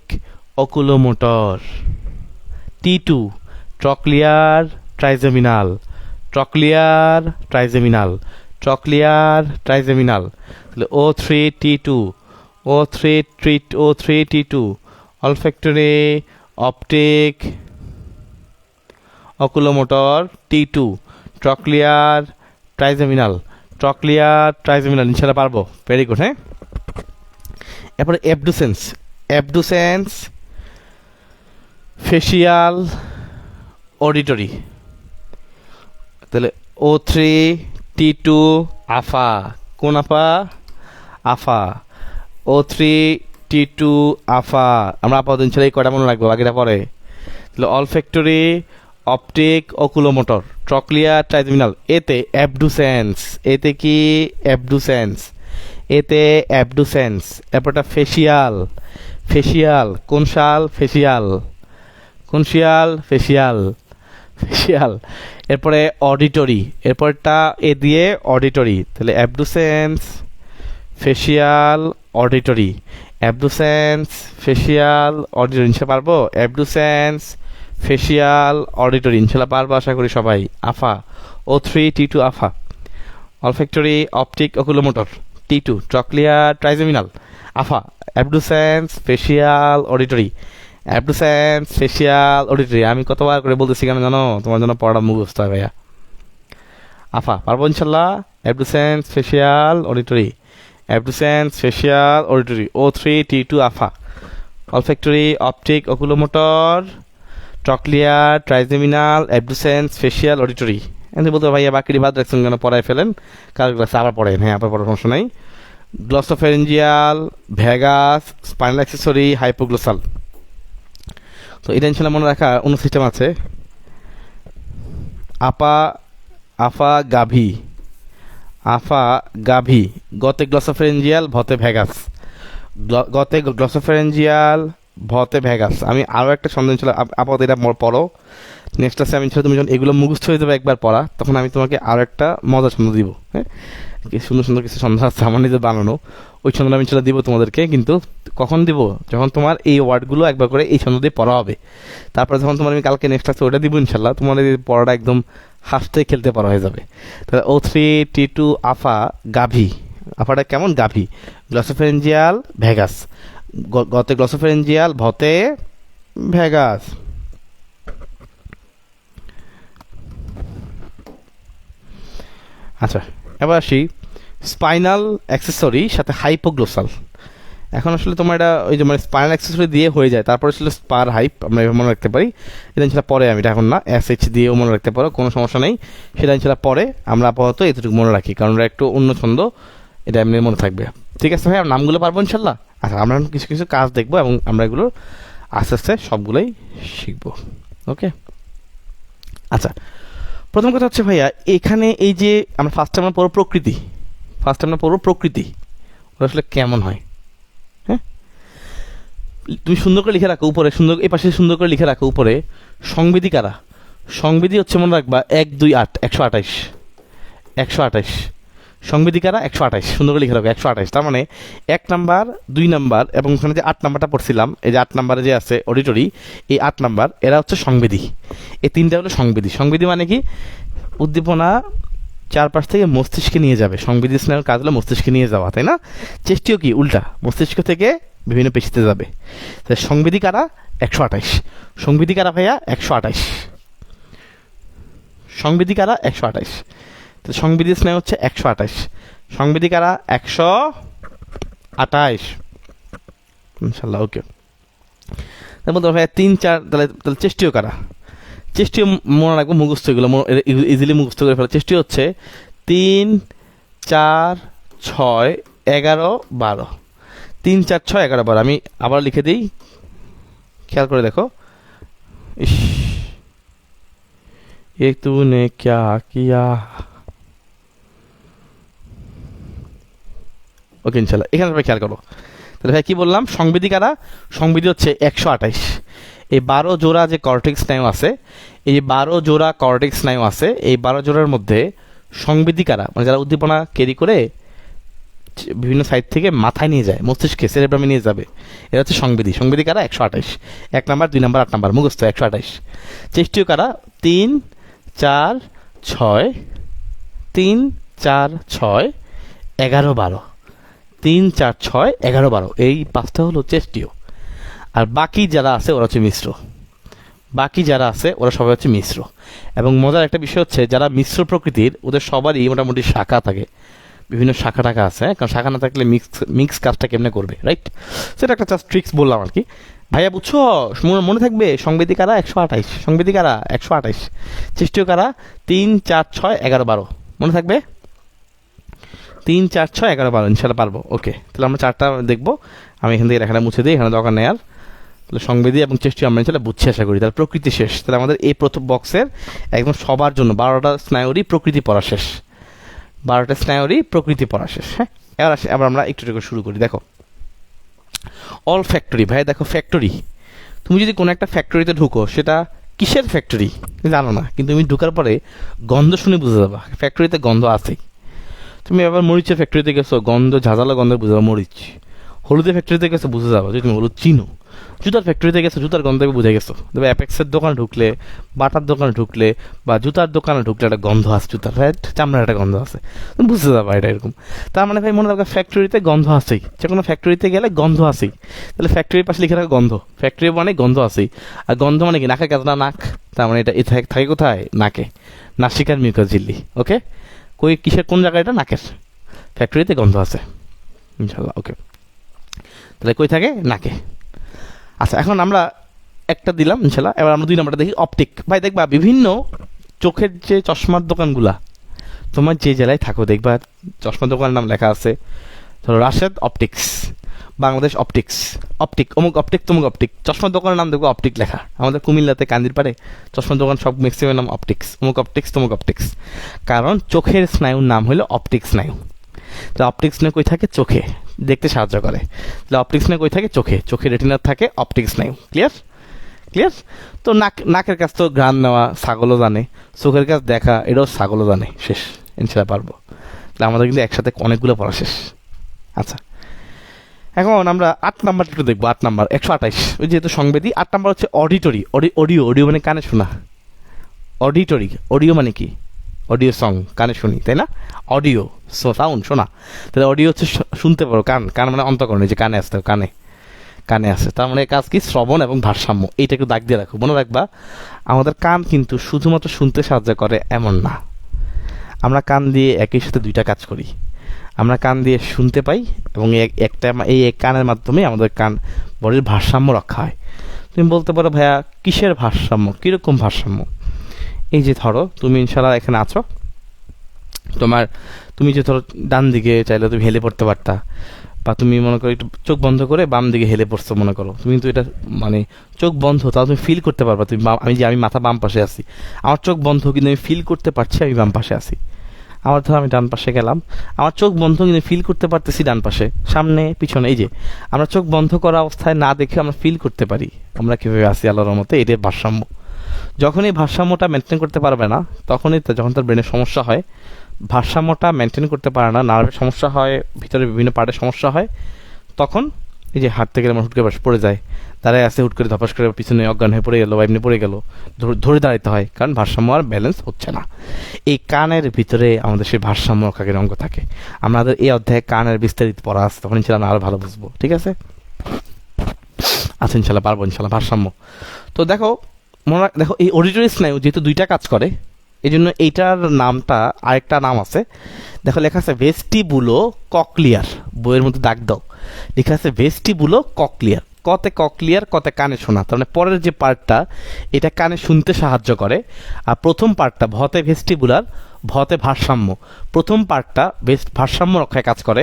oculomotor, T2 trochlear trigeminal, trochlear trigeminal, trochlear trigeminal, তাহলে O3T2, O3T2 olfactory optic oculomotor, T2 trochlear trigeminal, trochlear trigeminal. ইনশাআল্লাহ পারবো, ভেরি গুড। হ্যাঁ, এরপরে অ্যাবডুসেন্স, অ্যাবডুসেন্স ফেসিয়াল অডিটরি, তাহলে O3T2 আফা, কোন আফা? আফা, O3T2 আফা। আমরা আপাতত ইনশাআল্লাহ এই কয়টা মনে রাখবো, বাকিটা পরে। তাহলে olfactory optic oculomotor, trochlear trigeminal, এতে অ্যাবডুসেন্স, এতে কি? অ্যাবডুসেন্স, এতে অ্যাবডুসেন্স। এরপরটা ফেসিয়াল, ফেসিয়াল কোন শাল? ফেসিয়াল, কোন শিয়াল? Facial, facial. এরপরে অডিটরি, এরপরটা এ দিয়ে অডিটরি, তাহলে abducens facial auditory, abducens facial auditory. ইনশাল্লাহ পারবো, অ্যাবডুসেন্স ফেসিয়াল অডিটরি, ইনশাল্লাহ পারবো আশা করি সবাই। আফা, O3T2 আফা, olfactory optic oculomotor, T2 trochlear trigeminal, আফা, abducens facial auditory, abducens facial auditory. আমি কতবার করে বলতেছি কেন জানো? তোমার জন্য পড়া মুখস্থ হয় ভাইয়া। আফা পারবো ইনশাল্লাহ, abducens facial auditory, abducens facial auditory, O3T2 আফা, olfactory optic oculomotor, trochlear trigeminal, abducens facial auditory. এমনি বলতে ভাইয়া বাকিটি বাদ রাখছেন কেন? পড়ায় ফেলেন, কারো ক্লাসে আবার পড়েন। হ্যাঁ, আবার পড়ার সমস্যা নাই। গ্লসোফেরেঞ্জিয়াল, ভ্যাগাস, স্পাইনাল অ্যাক্সেসরি, হাইপোগ্লোসাল। তো এটা ইনশাল্লাহ মনে রাখা অন্য সিস্টেম আছে। আপা, আফা গাভি, আফা গাভি, গতে গ্লসোফেরেঞ্জিয়াল, ভতে ভ্যাগাস, গতে গ্লসোফেরেঞ্জিয়াল, ভতে ভ্যাগাস। আমি আরও একটা সন্দেহ ছিল, আপাতত এটা পড়ো। নেক্সট ক্লাসে আমি তুমি যখন এগুলো মুখস্থ হয়ে যাবে একবার পড়া, তখন আমি তোমাকে আরও একটা মজার ছন্দ দিব। হ্যাঁ, সুন্দর সুন্দর কিছু ছন্দ আছে আমার নিজের বানানো, ওই ছন্দ আমি ইনশাল্লাহ দিব তোমাদেরকে। কিন্তু কখন দিব? যখন তোমার এই ওয়ার্ডগুলো একবার করে এই ছন্দ দিয়ে পড়া হবে। তারপরে যখন তোমার আমি কালকে নেক্সট ক্লাসে ওটা দিব ইনশাল্লাহ, তোমার এই পড়াটা একদম হাসতে খেলতে পড়া হয়ে যাবে। তাহলে O3T2 আফা গাভি, আফাটা কেমন? গাভি, গ্লসোফেরেঞ্জিয়াল ভ্যাগাস, গতে গ্লসোফেরেঞ্জিয়াল, ভতে ভ্যাগাস। আচ্ছা, এবার আসি স্পাইনাল অ্যাক্সেসরি সাথে হাইপোগ্লোসাল। এখন আসলে তোমার এটা ওই যে মানে স্পাইনাল অ্যাক্সেসরি দিয়ে হয়ে যায়, তারপরে আসলে স্পার হাইপ আমরা এভাবে মনে রাখতে পারি। এটা ইনশাল্লাহ পরে, আমি এটা এখন না, SH দিয়েও মনে রাখতে পারো, কোনো সমস্যা নেই। সেটা ইনশাল্লাহ পরে, আমরা আপাতত এতটুকু মনে রাখি, কারণ এটা একটু অন্য ছন্দ, এটা এমনি মনে থাকবে। ঠিক আছে ভাই, নামগুলো পারবো ইনশাল্লাহ। আচ্ছা, আমরা কিছু কিছু কাজ দেখবো এবং আমরা এগুলো আস্তে আস্তে সবগুলোই শিখবো। ওকে, আচ্ছা, প্রথম কথা হচ্ছে ভাইয়া, এখানে এই যে আমরা ফার্স্টে আমরা পড়ব প্রকৃতি, ফার্স্টে আমরা পড়ব প্রকৃতি, ওটা আসলে কেমন হয়। হ্যাঁ, তুমি সুন্দর করে লিখে রাখো উপরে, সুন্দর এই পাশে সুন্দর করে লিখে রাখো উপরে, সংবিধি কারা? সংবিধি হচ্ছে মনে রাখবা 1, 2, 8, 128, 128 সংবিধি কারা? 128, সুন্দর করে লিখে রাখো 128। তার মানে 1 নাম্বার, 2 নাম্বার এবং ওখানে যে 8 নাম্বারটা পড়ছিলাম, এই যে 8 নাম্বারে যে আছে অডিটরি, এই 8 নাম্বার এরা হচ্ছে সংবিধি। এই তিনটা হলো সংবিধি। সংবিধি মানে কি? উদ্দীপনা চারপাশ থেকে মস্তিষ্কে নিয়ে যাবে। সংবিধি স্নায়ুর কাজ হলো মস্তিষ্কে নিয়ে যাওয়া, তাই না? চেষ্টিও কি? উল্টা, মস্তিষ্ক থেকে বিভিন্ন পেশিতে যাবে। তাই সংবিধি কারা? 128। সংবিধি কারা ভাইয়া? 128। সংবিধি কারা? 128। তো সংবিধি স্নায়ু হচ্ছে 128। সংবিধি কারা? 128। ইনশাল্লাহ, ওকে। বলতে ভাইয়া 3 4, তাহলে তাহলে চেষ্টিও কারা? চেষ্টিও মনে রাখবো, মুখস্থ এগুলো ইজিলি মুখস্থ করে ফেলা। চেষ্টি হচ্ছে 3 4 6 11 12। 3 4 6 11 12। আমি আবার লিখে দিই, খেয়াল করে দেখো। ইস, ये तूने क्या किया। ওকে ইনশাল্লাহ, এখানে ভাই খেয়াল করো। তাহলে ভাই কি বললাম, সংবেদী কারা? সংবেদী হচ্ছে 128। এই 12 জোড়া যে কর্টেক্স স্নায়ু আছে, এই 12 জোড়া কর্টেক্স স্নায়ু আছে, এই 12 জোড়ার মধ্যে সংবেদী কারা, মানে যারা উদ্দীপনা ক্যারি করে বিভিন্ন সাইড থেকে মাথায় নিয়ে যায়, মস্তিষ্কে সেরেব্রামে নিয়ে যাবে, এরা হচ্ছে সংবেদী। সংবেদী কারা? 128। 1 নাম্বার, 2 নাম্বার, 8 নাম্বার মুখস্থ 128। চেষ্টীয় কারা? 3 4 6 3 4 6 11 12। 3 4 6 11 12, এই 5টা হলো চেষ্টীয়। আর বাকি যারা আছে ওরা হচ্ছে মিশ্র। বাকি যারা আছে ওরা সবাই হচ্ছে মিশ্র। এবং মজার একটা বিষয় হচ্ছে, যারা মিশ্র প্রকৃতির ওদের সবারই মোটামুটি শাখা থাকে, বিভিন্ন শাখা টাখা আছে, কারণ শাখা না থাকলে মিক্স কাজটা কেমনে করবে, রাইট? সেটা একটা জাস্ট ট্রিক্স বললাম আর কি। ভাইয়া বুঝছো? মনে থাকবে, সংবেদী কারা? 128। সংবেদী কারা? 128। চেষ্টীয় কারা? 3 4 6 11 12। মনে থাকবে? 3 4 6 11 12, ইনশাল্লাহ পারবো। ওকে, তাহলে আমরা 4টা দেখবো। আমি এখান থেকে লেখাটা মুছে দিই, এখানে দরকার নেই আর। তাহলে সংবেদী এবং চেষ্টীয় আমরা ইনশাল্লাহ বুঝছি আশা করি। তাহলে প্রকৃতি শেষ। তাহলে আমাদের এই প্রথম বক্সের একদম সবার জন্য 12টা স্নায়ুরই প্রকৃতি পড়া শেষ। 12টা স্নায়ুরই প্রকৃতি পড়া শেষ। হ্যাঁ, এবার আমরা একটু একটু শুরু করি। দেখো, অল ফ্যাক্টরি। ভাই দেখো, ফ্যাক্টরি, তুমি যদি কোনো একটা ফ্যাক্টরিতে ঢুকো, সেটা কিসের ফ্যাক্টরি জানো না, কিন্তু তুমি ঢুকার পরে গন্ধ শুনে বুঝে যাবা ফ্যাক্টরিতে গন্ধ আছেই। তুমি আবার মরিচের ফ্যাক্টরিতে গেছো, গন্ধ ঝাঁঝালো গন্ধ বুঝে যাবো মরিচ। হলুদের ফ্যাক্টরিতে গেছো, বুঝে যাবো যে তুমি হলুদ চিনো। জুতার ফ্যাক্টরিতে গেছো, জুতার গন্ধ বুঝে গেছো। তবে অ্যাপেক্সের দোকানে ঢুকলে, বাটার দোকানে ঢুকলে, বা জুতার দোকানে ঢুকলে একটা গন্ধ আছে, জুতার চামড়ার একটা গন্ধ আছে, তুমি বুঝতে যাবা এটা এরকম। তার মানে ভাই মনে রাখো, ফ্যাক্টরিতে গন্ধ আছেই। যে কোনো ফ্যাক্টরিতে গেলে গন্ধ আছেই। তাহলে ফ্যাক্টরির পাশে লিখে রাখো গন্ধ। ফ্যাক্টরি মানে গন্ধ আছেই। আর গন্ধ মানে কি? নাকের কাজ না, নাক। তার মানে এটা থাকে কোথায়? নাকে। নাসিকার মিউকাস ঝিল্লি। ওকে, কিসের কোন জায়গায়? এটা নাকের। ফ্যাক্টরিতে গন্ধ আছে ইনশাল্লাহ। ওকে, তাহলে কই থাকে? নাকে। আচ্ছা, এখন আমরা একটা দিলাম ইনশাল্লাহ। এবার আমরা 2 নম্বরটা দেখি, অপটিক। ভাই দেখবা, বিভিন্ন চোখের যে চশমার দোকানগুলা, তোমার যে জেলায় থাকো দেখবা চশমার দোকানের নাম লেখা আছে। ধরো Rashed optics, Bangladesh optics, optic, অমুক অপটিক, তমুক অপটিক। চশমার দোকানের নাম দেখবো অপটিক লেখা। আমাদের কুমিল্লাতে কান্দির পাড়ে চশমার দোকান সব ম্যাক্সিমাম নাম অপটিক্স, অমুক অপটিক্স, তমুক অপটিক্স। কারণ চোখের স্নায়ুর নাম হলো অপটিক স্নায়ু। তাহলে অপটিক স্নায়ু কই থাকে? চোখে, দেখতে সাহায্য করে। তাহলে অপটিক স্নায়ু কই থাকে? চোখে। চোখে রেটিনার থাকে অপটিক স্নায়ু। ক্লিয়ার? ক্লিয়ার? তো নাকের কাছ তো ঘ্রাণ নেওয়া, ছাগলও জানে। চোখের কাছ দেখা, এটাও ছাগলও জানে। শেষ, ইনশাল্লাহ পারবো। তাহলে আমাদের কিন্তু একসাথে অনেকগুলো পড়া শেষ। আচ্ছা, এখন আমরা 8 নাম্বার একটু দেখবো। 8 নাম্বার 128, ওই যেহেতু সংবেদী। 8 নাম্বার হচ্ছে অডিটরি। অডিও, অডিও মানে কানে শোনা। অডিটরি, অডিও মানে কি? অডিও সং, কানে শুনি, তাই না? অডিও সাউন্ড, শোনা। তাহলে অডিও হচ্ছে শুনতে পারো, কান। কান মানে অন্তঃকরণ, যে কানে আসতে, কানে আসে। তার মানে কাজ কি? শ্রবণ এবং ভারসাম্য। এইটা একটু দাগ দিয়ে রাখো, মনে রাখবা। আমাদের কান কিন্তু শুধুমাত্র শুনতে সাহায্য করে এমন না। আমরা কান দিয়ে একই সাথে 2টা কাজ করি। আমরা কান দিয়ে শুনতে পাই, এবং এই কানের মাধ্যমে আমাদের বডির ভারসাম্য রক্ষা হয়। তুমি বলতে পারো, ভাইয়া কিসের ভারসাম্য? কীরকম ভারসাম্য? এই যে ধরো, তুমি ইনশাল্লাহ এখানে আছো, তুমি যে ধরো ডান দিকে চাইলে তুমি হেলে পড়তে পারতা, বা তুমি মনে করো একটু চোখ বন্ধ করে বাম দিকে হেলে পড়ছো, মনে করো তুমি কিন্তু এটা মানে চোখ বন্ধ, তাও তুমি ফিল করতে পারবা তুমি আমি মাথা বাম পাশে আছি, আমার চোখ বন্ধ কিন্তু আমি ফিল করতে পারছি আমি বাম পাশে আছি। আমার ধরো আমি ডান পাশে গেলাম, আমার চোখ বন্ধ কিন্তু ফিল করতে পারতেছি ডান পাশে, সামনে পিছনে। এই যে আমরা চোখ বন্ধ করা অবস্থায় না দেখে আমরা ফিল করতে পারি আমরা কীভাবে আছি আল্লাহর মতে। এটাই ভারসাম্য। যখন এই ভারসাম্যটা মেনটেন করতে পারবে না, তখনই যখন তার ব্রেনের সমস্যা হয়, ভারসাম্যটা মেনটেন করতে পারে না, নার্ভের সমস্যা হয়, ভিতরে বিভিন্ন পার্টের সমস্যা হয়, তখন এই যে হাঁটতে গেলে আমার হুট করে পড়ে যায়, দাঁড়ায় আসে হুট করে ধপাস করে পিছনে অজ্ঞান হয়ে পড়ে গেলো বা এমনি পড়ে গেলো, ধরে দাঁড়াইতে হয়, কারণ ভারসাম্য আর ব্যালেন্স হচ্ছে না। এই কানের ভিতরে আমাদের সেই ভারসাম্য রক্ষাকারী অঙ্গ থাকে। আমাদের এই অধ্যায়ে কানের বিস্তারিত পড়া আছে, তখন ইনশাল্লাহ আরও ভালো বুঝবো। ঠিক আছে? আচ্ছা, ইনশাল্লাহ পারবো, ইনশাল্লাহ। ভারসাম্য তো দেখো, দেখো এই অডিটরি স্নায়ু যেহেতু 2টা কাজ করে, এই জন্য এইটার নামটা আরেকটা নাম আছে। দেখো লেখা আছে ভেস্টিবুলো ককলিয়ার। বইয়ের মধ্যে দাগ দাও, লেখা আছে ভেস্টিবুলো ককলিয়ার। কতে কক্লিয়ার, কতে কানে শোনা। তার মানে পরের যে পার্টটা এটা কানে শুনতে সাহায্য করে, আর প্রথম পার্টটা ভতে ভেস্টিবুলার, ভতে ভারসাম্য। প্রথম পার্টটা ভারসাম্য রক্ষায় কাজ করে,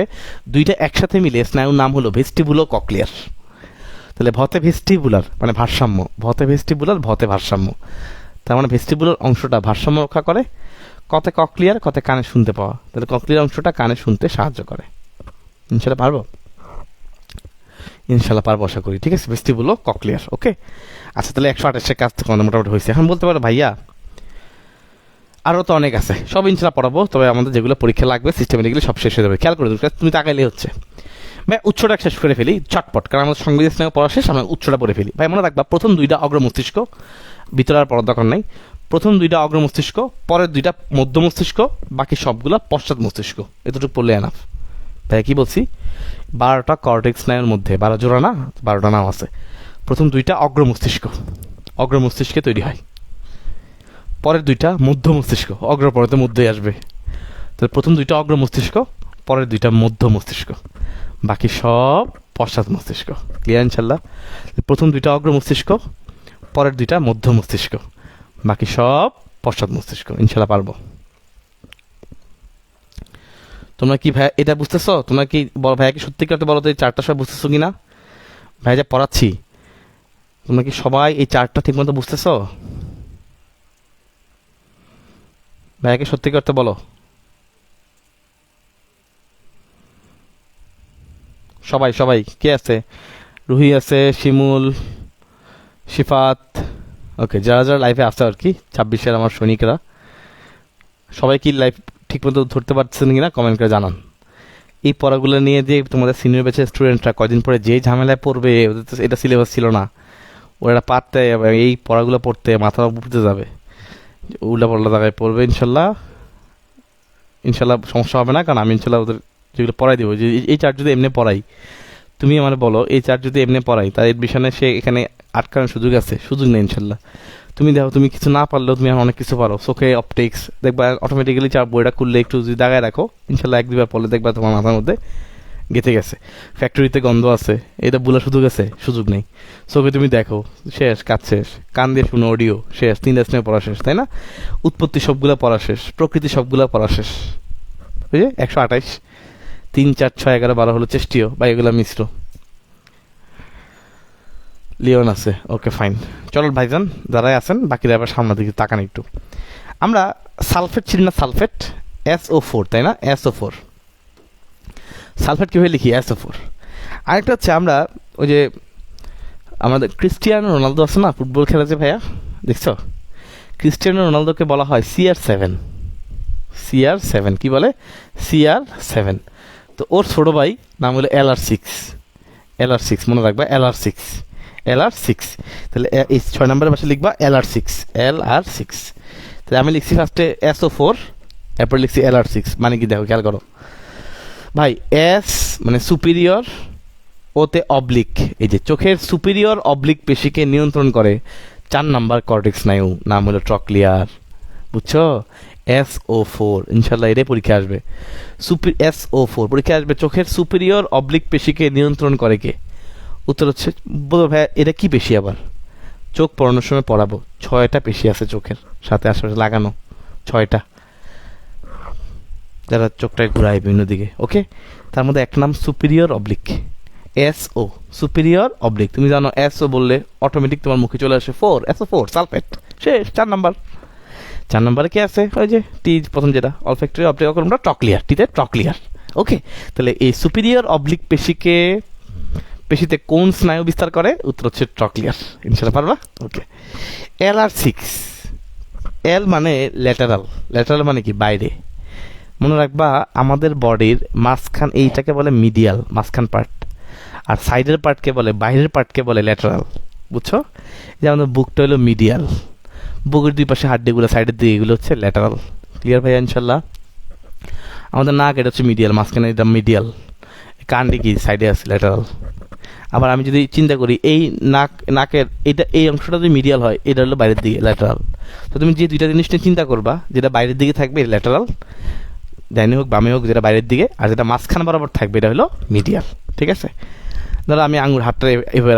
দুইটা একসাথে মিলে স্নায়ুর নাম হলো ভেস্টিবুলো কক্লিয়ার। তাহলে ভতে ভেস্টিবুলার মানে ভারসাম্য, ভতে ভেস্টিবুলার ভতে ভারসাম্য। তার মানে ভেস্টিবুলার অংশটা ভারসাম্য রক্ষা করে, কতে কক্লিয়ার, কতে কানে শুনতে পাওয়া। তাহলে কক্লিয়ার অংশটা কানে শুনতে সাহায্য করে। ইনশাল্লাহ পারবো, ইনশাল্লাহ পারবো আশা করি। ঠিক আছে, ভেস্টিবুলো কক্লিয়ার। ওকে, আচ্ছা তাহলে 128 কাজ থেকে মোটামুটি হয়েছে। এখন বলতে পারো ভাইয়া আরও তো অনেক আছে, সব ইনশাল্লাহ পড়াবো, তবে আমাদের যেগুলো পরীক্ষা লাগবে সিস্টেমেটিক্যালি সব শেষ হয়ে যাবে। খেয়াল করে দেবে, তুমি তাকাইলে হচ্ছে। ভাই উৎসটা শেষ করে ফেলি চটপট, কারণ আমাদের সংবিধান স্নায়ু পড়া শেষ, আমরা উৎসটা পড়ে ফেলি। ভাই মনে রাখবা, প্রথম দুইটা অগ্র মস্তিষ্ক, ভিতরে আর পড়ার দরকার নাই। প্রথম দুইটা অগ্র মস্তিষ্ক, পরের দুইটা মধ্য মস্তিষ্ক, বাকি সবগুলো পশ্চাৎ মস্তিষ্ক। এতটুকু পড়লে এনাফ। ভাই কি বলছি, 12টা কর্টেক্স স্নায়ুর মধ্যে 12 জোড়া না, 12টা নাম আছে। প্রথম দুইটা অগ্র মস্তিষ্ক, অগ্র মস্তিষ্কে তৈরি হয়। পরের দুইটা মধ্য মস্তিষ্ক, অগ্র পরে তো মধ্যে আসবে। তো প্রথম দুইটা অগ্র মস্তিষ্ক, পরের দুইটা মধ্য মস্তিষ্ক, বাকি সব পশ্চাৎ মস্তিষ্ক। ক্লিয়ার ইনশাল্লাহ? প্রথম দুইটা অগ্র মস্তিষ্ক, পরের দুইটা মধ্য মস্তিষ্ক, বাকি সব পশ্চাৎ মস্তিষ্ক। ইনশাল্লাহ পারবো। তোমরা কি ভাই এটা বুঝতেছো? তোমরা কি ভাইয়া কি সত্যি করতে বলো তো, এই চারটা সব বুঝতেছো কি না? ভাই যা পড়াচ্ছি, তোমরা কি সবাই এই চারটা ঠিক মতো বুঝতেছো? ভাইয়াকে সত্যি করতে বলো। সবাই সবাই কে আছে? রুহি আছে, শিমুল, শিফাত, ওকে, যারা যারা লাইফে আসছে আর কি 26-এর আমার সৈনিকরা, সবাই কি লাইফ ঠিক মতো ধরতে পারছেন কিনা কমেন্ট করে জানান। এই পড়াগুলো নিয়ে যে তোমাদের সিনিয়র ব্যাচের স্টুডেন্টরা কয়দিন পরে যে ঝামেলায় পড়বে, ওদের তো এটা সিলেবাস ছিল না, ওরা পারতে এই পড়াগুলো পড়তে মাথা উপড়তে যাবে, উল্টা পাল্টা জায়গায় পড়বে। ইনশাল্লাহ ইনশাল্লাহ সমস্যা হবে না, কারণ আমি ইনশাল্লাহ ওদের যেগুলো পড়াই দেবো। যে এই চার্ট যদি এমনি পড়াই, তুমি আমার বলো এই চার্ট যদি এমনি পড়াই, তার এডমিশনে সে এখানে আটকানোর সুযোগ আছে? সুযোগ নেই ইনশাল্লাহ। তুমি দেখো, তুমি কিছু না পারলেও তুমি অনেক কিছু পারো। চোখে অপটিক্স দেখবা অটোমেটিক্যালি, চার বইটা খুললে একটু যদি দাগায় রাখো, ইনশাল্লাহ 1-2 বার পড়লে দেখবা তোমার মাথার মধ্যে গেঁথে গেছে। ফ্যাক্টরিতে গন্ধ আছে, এটা বলার সুযোগ আছে? সুযোগ নেই। চোখে তুমি দেখো, শেষ, কাজ শেষ। কান দিয়ে শুনো, অডিও শেষ। 3 স্নেহ পড়া শেষ, তাই না? উৎপত্তি সবগুলো পড়া শেষ, প্রকৃতি সবগুলো পড়া শেষ। বুঝে 128, 3, 4, 6, 11, 12 হলো চেষ্টিও বা এগুলো মিশ্র। লিওন আছে, ওকে ফাইন। চলো ভাইজান যারাই আছেন বাকিরা আবার সামনের দিকে তাকান একটু। আমরা সালফেট ছিল না, সালফেট SO4, তাই না? SO4 সালফেট কীভাবে লিখি? SO4। আরেকটা হচ্ছে আমরা ওই যে আমাদের ক্রিস্টিয়ানো রোনালদো আছে না, ফুটবল খেলে যে, ভাইয়া দেখছো? ক্রিস্টিয়ানো রোনালদোকে বলা হয় CR7। CR7 কি বলে? CR7। তো ওর ছোটো ভাই নাম হলো LR6। LR6 মনে রাখবা, LR6। তাহলে এই 6 নম্বরের পাশে লিখবা LR6। তাহলে আমি লিখছি ফার্স্টে SO4, এরপর লিখছি LR6। মানে কি দেখো, খেয়াল করো ভাই, S মানে সুপিরিয়র, ওতে অবলিক, এই যে চোখের সুপিরিয়র অবলিক পেশিকে নিয়ন্ত্রণ করে 4 নাম্বার কর্টেক্স স্নায়ু, নাম হলো ট্রক্লিয়ার। বুঝছো? SO4 ইনশাল্লাহ এটাই পরীক্ষা আসবে। SO4 পরীক্ষা আসবে। চোখের সুপিরিয়র অবলিক পেশিকে নিয়ন্ত্রণ করে কে? উত্তর হচ্ছে, বলো ভাইয়া এটা কি পেশি? আবার চোখ পড়ানোর সময় পড়াবো, 6টা পেশি আছে চোখের সাথে আশেপাশে লাগানো, 6টা, যারা চোখটায় ঘুরায় বিভিন্ন দিকে। ওকে, তার মধ্যে একটা নাম superior oblique, SO, superior oblique. তুমি জানো SO বললে অটোমেটিক তোমার মুখে চলে আসে 4, SO4 সালফেট। শেষ, 4 নাম্বার। 4 নম্বরে কি আছে? ওই যে টি, প্রথম যেটা অলফ্যাক্টরি অবলিক, আমরা ট্রক্লিয়ার, টিতে ট্রক্লিয়ার। ওকে, তাহলে এই সুপিরিয়র অবলিক পেশিতে কোন স্নায়ু বিস্তার করে? উত্তর হচ্ছে ট্রক্লিয়ার। ইনশাল্লাহ পারবা? ওকে। LR6, L মানে ল্যাটারাল। ল্যাটারাল মানে কি? বাইরে। মনে রাখবা আমাদের বডির মাঝখান, এইটাকে বলে মিডিয়াল, মাঝখান পার্ট, আর সাইডের পার্টকে বলে, বাইরের পার্টকে বলে ল্যাটারাল। বুঝছো? যে আমাদের বুকটা হলো মিডিয়াল, বুকের 2 পাশে হাড্ডিগুলো সাইডের দিকে, এগুলো হচ্ছে ল্যাটারাল। ক্লিয়ার ভাইয়া ইনশাল্লাহ? আমাদের নাক, এটা হচ্ছে মিডিয়াল, মাঝখানে এটা মিডিয়াল, কানটি কি সাইডে আছে, ল্যাটারাল। আবার আমি যদি চিন্তা করি, এই নাকের এটা, এই অংশটা যদি মিডিয়াল হয়, এটা হলো বাইরের দিকে, ল্যাটারাল। তো তুমি যে দুইটা জিনিস নিয়ে চিন্তা করবা, যেটা বাইরের দিকে থাকবে ল্যাটারাল, ডাইনে হোক বামে হোক, যেটা বাইরের দিকে, আর যেটা মাঝখান বরাবর থাকবে এটা হলো মিডিয়াল। ঠিক আছে? ধরো আমি আঙুর হাতটা এভাবে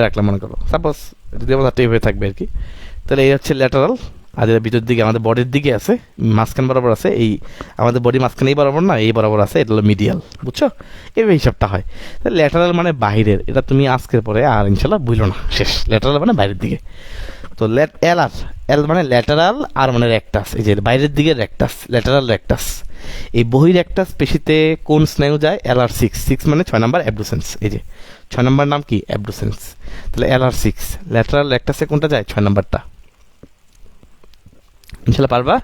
রাখলাম মনে করো, সাপোজ যদি আমার হাতটা এভাবে থাকবে আর কি, তাহলে এই হচ্ছে ল্যাটারাল। আর যেটা ভিতর দিকে আমাদের বডির দিকে আছে, মাঝখান বরাবর আছে, এই আমাদের বডি মাঝখানে এই বরাবর না, এই বরাবর আছে, এটা হলো মিডিয়াল, বুঝছো? এইভাবে হিসাবটা হয়। তাহলে ল্যাটারাল মানে বাহিরের, এটা তুমি আজকের পরে আর ইনশাল্লাহ বুঝলো না, শেষ। ল্যাটারাল মানে বাইরের দিকে। তো এল মানে ল্যাটারাল, আর মানে রেক্টাস, এই যে বাইরের দিকে রেক্টাস, ল্যাটারাল রেক্টাস। এই বহির রেক্টাস পেশিতে কোন স্নায়ু যায়? LR6 মানে 6 নাম্বার অ্যাবডুসেন্স। এই যে 6 নাম্বার নাম কি? অ্যাবডুসেন্স। তাহলে LR6 ল্যাটারাল রেক্টাসে কোনটা যায়? 6 নাম্বারটা। ইনশাল্লাহ পারবা?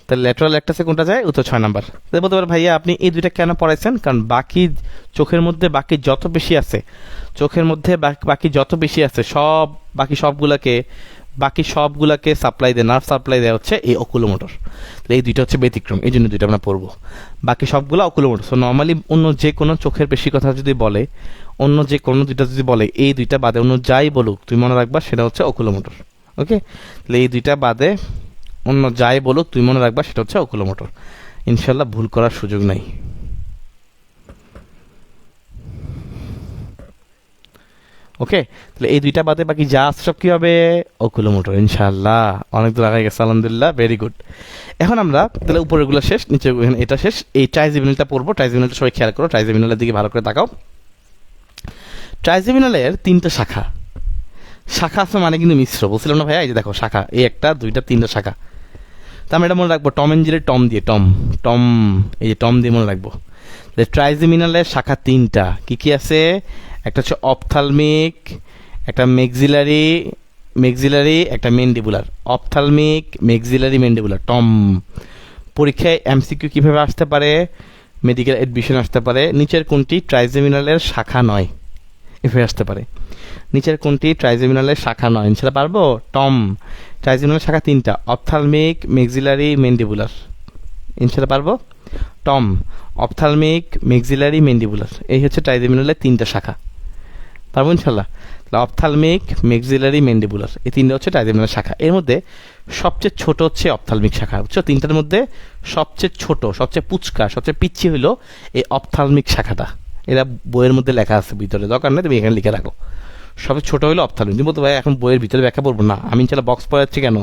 তাহলে ল্যাটারাল রেক্টাসে কোনটা যায়? উত্তর 6 নাম্বার। তাহলে বলতে পারো ভাইয়া আপনি এই দুইটা কেন পড়াইছেন? কারণ বাকি চোখের মধ্যে বাকি যত বেশি আছে, চোখের মধ্যে বাকি যত বেশি আছে বাকি সবগুলাকে সাপ্লাই দেয়, নার্ভ সাপ্লাই দেওয়া হচ্ছে এই অকুলোমোটর। তাহলে এই দুইটা হচ্ছে ব্যতিক্রম, এই জন্য দুইটা আমরা পড়বো। বাকি সবগুলো অকুলোমোটর। সো নর্মালি অন্য যে কোনো চোখের পেশি কথা যদি বলে, অন্য যে কোনো দুইটা যদি বলে, এই দুইটা বাদে অন্য যাই বলুক তুমি মনে রাখবা সেটা হচ্ছে অকুলোমোটর। ওকে, তাহলে এই দুইটা বাদে অন্য যাই বলুক তুমি মনে রাখবা সেটা হচ্ছে অকুলোমোটর। ইনশাল্লাহ ভুল করার সুযোগ নাই। ওকে, তাহলে এই দুইটা বাদে বাকি যা আছে সব কি হবে? অকুলোমোটর। ইনশাল্লাহ অনেক দূর আগে গেছে, আলহামদুলিল্লাহ, ভেরি গুড। এখন আমরা তাহলে উপরেগুলো শেষ, নিচে এটা শেষ। এই ট্রাইজেমিনালটা পড়বো। ট্রাইজেমিনালটা সবাই খেয়াল করো, ট্রাইজেমিনালের দিকে ভালো করে তাকাও। ট্রাইজেমিনালের 3টা শাখা আছে, মানে কিন্তু মিশ্র, বলছিলাম না ভাইয়া? এই যে দেখো শাখা, এই 1 2 3টা শাখা। তা আমরা এটা মনে রাখবো টম এন্ড জেরি, টম দিয়ে, টম এই যে টম দিয়ে মনে রাখবো। ট্রাইজেমিনালের শাখা 3টা কি কি আছে? একটা হচ্ছে অপথালমিক, একটা মেক্সিলারি, একটা মেন্ডিবুলার। অপথালমিক, মেক্সিলারি, মেন্ডিবুলার, টম। পরীক্ষায় এমসিকিউ কিভাবে আসতে পারে? মেডিকেল এডমিশন আসতে পারে। নিচের কোনটি ট্রাইজেমিনালের শাখা নয়? এভাবে আসতে পারে। নিচের কোনটি ট্রাইজেমিনালের শাখা নয়? ইনশাল্লাহ পারবো? টম। ট্রাইজেমিনালের শাখা 3টা, অপথালমিক, মেক্সিলারি, মেন্ডিবুলার। ইনশাল্লাহ পারবো? টম, অপথালমিক, মেক্সিলারি, মেন্ডিবুলার, এই হচ্ছে ট্রাইজেমিনালের 3টা শাখা। পারবো ইনশাল্লাহ? অপথালমিক, মেক্সিলারি, মেন্ডিবুলার, এই 3টা হচ্ছে ট্রাইজেমিনালের শাখা। এর মধ্যে সবচেয়ে ছোট হচ্ছে অপথালমিক শাখা, বুঝছো? 3টার মধ্যে সবচেয়ে ছোট, সবচেয়ে পুচকা, সবচেয়ে পিচ্ছি হলো এই অপথালমিক শাখাটা। এরা বইয়ের মধ্যে লেখা আছে ভিতরে, দরকার নেই তুমি এখানে লিখে রাখো। সবচেয়ে ছোট হলো অপথালমিক। তুমি বলতে ভাই এখন বইয়ের ভিতরে ব্যাখ্যা পড়বো না, আমি ইনশাল্লাহ বক্স পড়াচ্ছি কেন?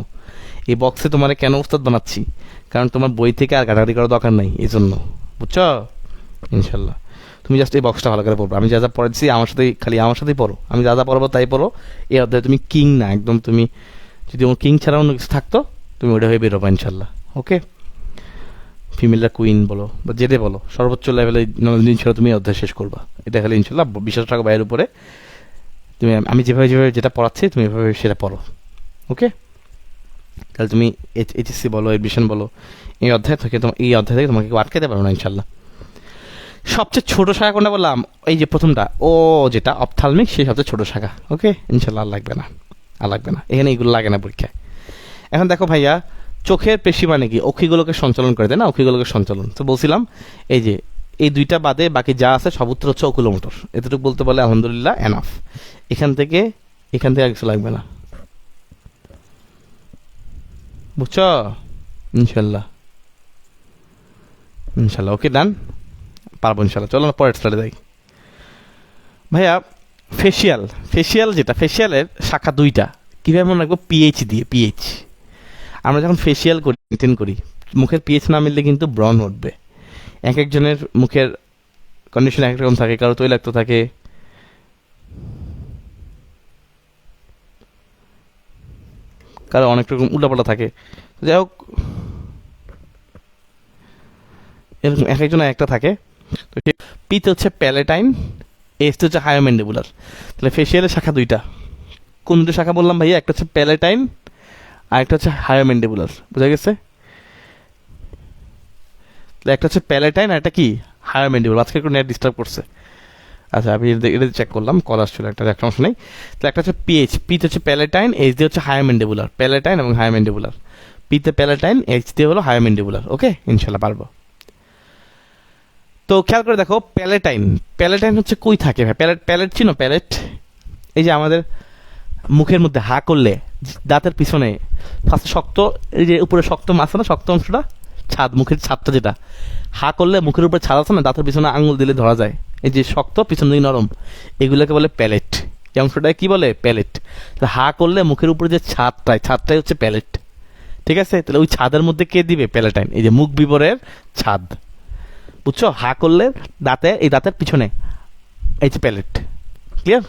এই বক্সে তোমার কেন উস্তাদ বানাচ্ছি? কারণ তোমার বই থেকে আর ঘাটাঘাটি করার দরকার নাই, এই জন্য, বুঝছো? ইনশাল্লাহ তুমি জাস্ট এই বক্সটা ভালো করে পড়বো। আমি যা যা পড়াচ্ছি আমার সাথেই পড়ো, আমি যা যা পড়বো তাই পড়ো। এই অধ্যায়ে তুমি কিং না, একদম তুমি যদি আমার কিং ছাড়া অন্য কিছু থাকতো তুমি ওটা হয়ে বেরোবা ইনশাল্লাহ। ওকে, ফিমেলরা কুইন বলো বা যেটা বলো, সর্বোচ্চ লেভেলে দিন ছাড়া তুমি অধ্যায় শেষ করবা। এটা হলে ইনশাল্লাহ বিশ্বাস রাখো বাইরের উপরে। তুমি আমি যেভাবে যেটা পড়াচ্ছি তুমি এভাবে সেটা পড়ো। ওকে, তাহলে তুমি এইচএসসি বলো, এডমিশন বলো, এই অধ্যায় থেকে তোমাকে কেউ আটকাতে পারো না ইনশাল্লাহ। সবচেয়ে ছোট শাখা কোনটা বললাম? এই যে প্রথমটা, ও যেটা অপথালমিক, সেই সবচেয়ে ছোট শাখা। ওকে, ইনশাল্লাহ আর লাগবে না, এখানে এগুলো লাগে না পরীক্ষায়। এখন দেখো ভাইয়া, চোখের পেশি মানে কি? অক্ষিগুলোকে সঞ্চালন করে, তাই না? অক্ষিগুলোকে সঞ্চালন। তো বলছিলাম এই যে এই দুইটা বাদে বাকি যা আছে সব উত্তর হচ্ছে অকুলোমোটর। এতটুকু বলতে পারলে আলহামদুলিল্লাহ এনাফ। এখান থেকে আর কিছু লাগবে না, বুঝছো? ইনশাল্লাহ ওকে, ডান, পারবো ইনশাল্লাহ। চলো না পরের স্লাইডে যাই ভাইয়া। ফেসিয়ালের শাখা 2টা, কীভাবে মনে রাখবো? পিএইচ দিয়ে। পিএইচ আমরা যখন ফেসিয়াল করি, মেনটেন করি, মুখের পিএইচ না মিললে কিন্তু ব্রণ উঠবে। এক একজনের মুখের কন্ডিশন এক রকম থাকে, কারো তৈলাক্ত থাকে, কারো অনেক রকম উল্টাপাল্টা থাকে। যাই হোক, এরকম এক একজনের একটা থাকে। তো পিতে হচ্ছে প্যালেটাইন, এসতে হচ্ছে হায়োম্যান্ডিবুলার। তাহলে ফেসিয়ালের শাখা 2টা, কোন 2টা শাখা বললাম ভাইয়া? একটা হচ্ছে প্যালেটাইন আর একটা হচ্ছে হায়োম্যান্ডিবুলার, বুঝা গেছে? একটা হচ্ছে প্যালেটাইন আর একটা কি? হায়োম্যান্ডিবুলার। আজকে একটু নেট ডিস্টার্ব করছে। আচ্ছা, আমি এটা চেক করলাম, কল আসছিল একটা সমস্যা নেই। তাহলে একটা হচ্ছে পিতে হচ্ছে প্যালেটাইন, এইচ দিয়ে হচ্ছে হায়োম্যান্ডিবুলার। প্যালেটাইন এবং হায়োম্যান্ডিবুলার, পিতে প্যালেটাইন, এইচ দিয়ে হলো হায়োম্যান্ডিবুলার। ওকে, ইনশাল্লাহ পারবো। তো খেয়াল করে দেখো, প্যালেটাইন হচ্ছে কই থাকে ভাই? প্যালেট চিনো? প্যালেট এই যে আমাদের মুখের মধ্যে হা করলে দাঁতের পিছনে ফার্স্ট শক্ত, এই যে উপরে শক্ত আছে না, শক্ত অংশটা, মুখের ছাদটা, যেটা হা করলে মুখের উপরে ছাদ আছে না, দাঁতের পিছনে আঙুল দিলে ধরা যায়, এই যে শক্ত পিছন দিকে নরম, এগুলোকে বলে প্যালেট। এই অংশটাকে কি বলে? প্যালেট। হা করলে মুখের উপরে যে ছাদটাই হচ্ছে প্যালেট, ঠিক আছে? তাহলে ওই ছাদের মধ্যে কে দিবে? প্যালেটাইন। এই যে মুখ বিবরের ছাদ, বুঝছো? হা করলে দাঁতে, এই দাঁতের পিছনে এই যে প্যালেট, ক্লিয়ার?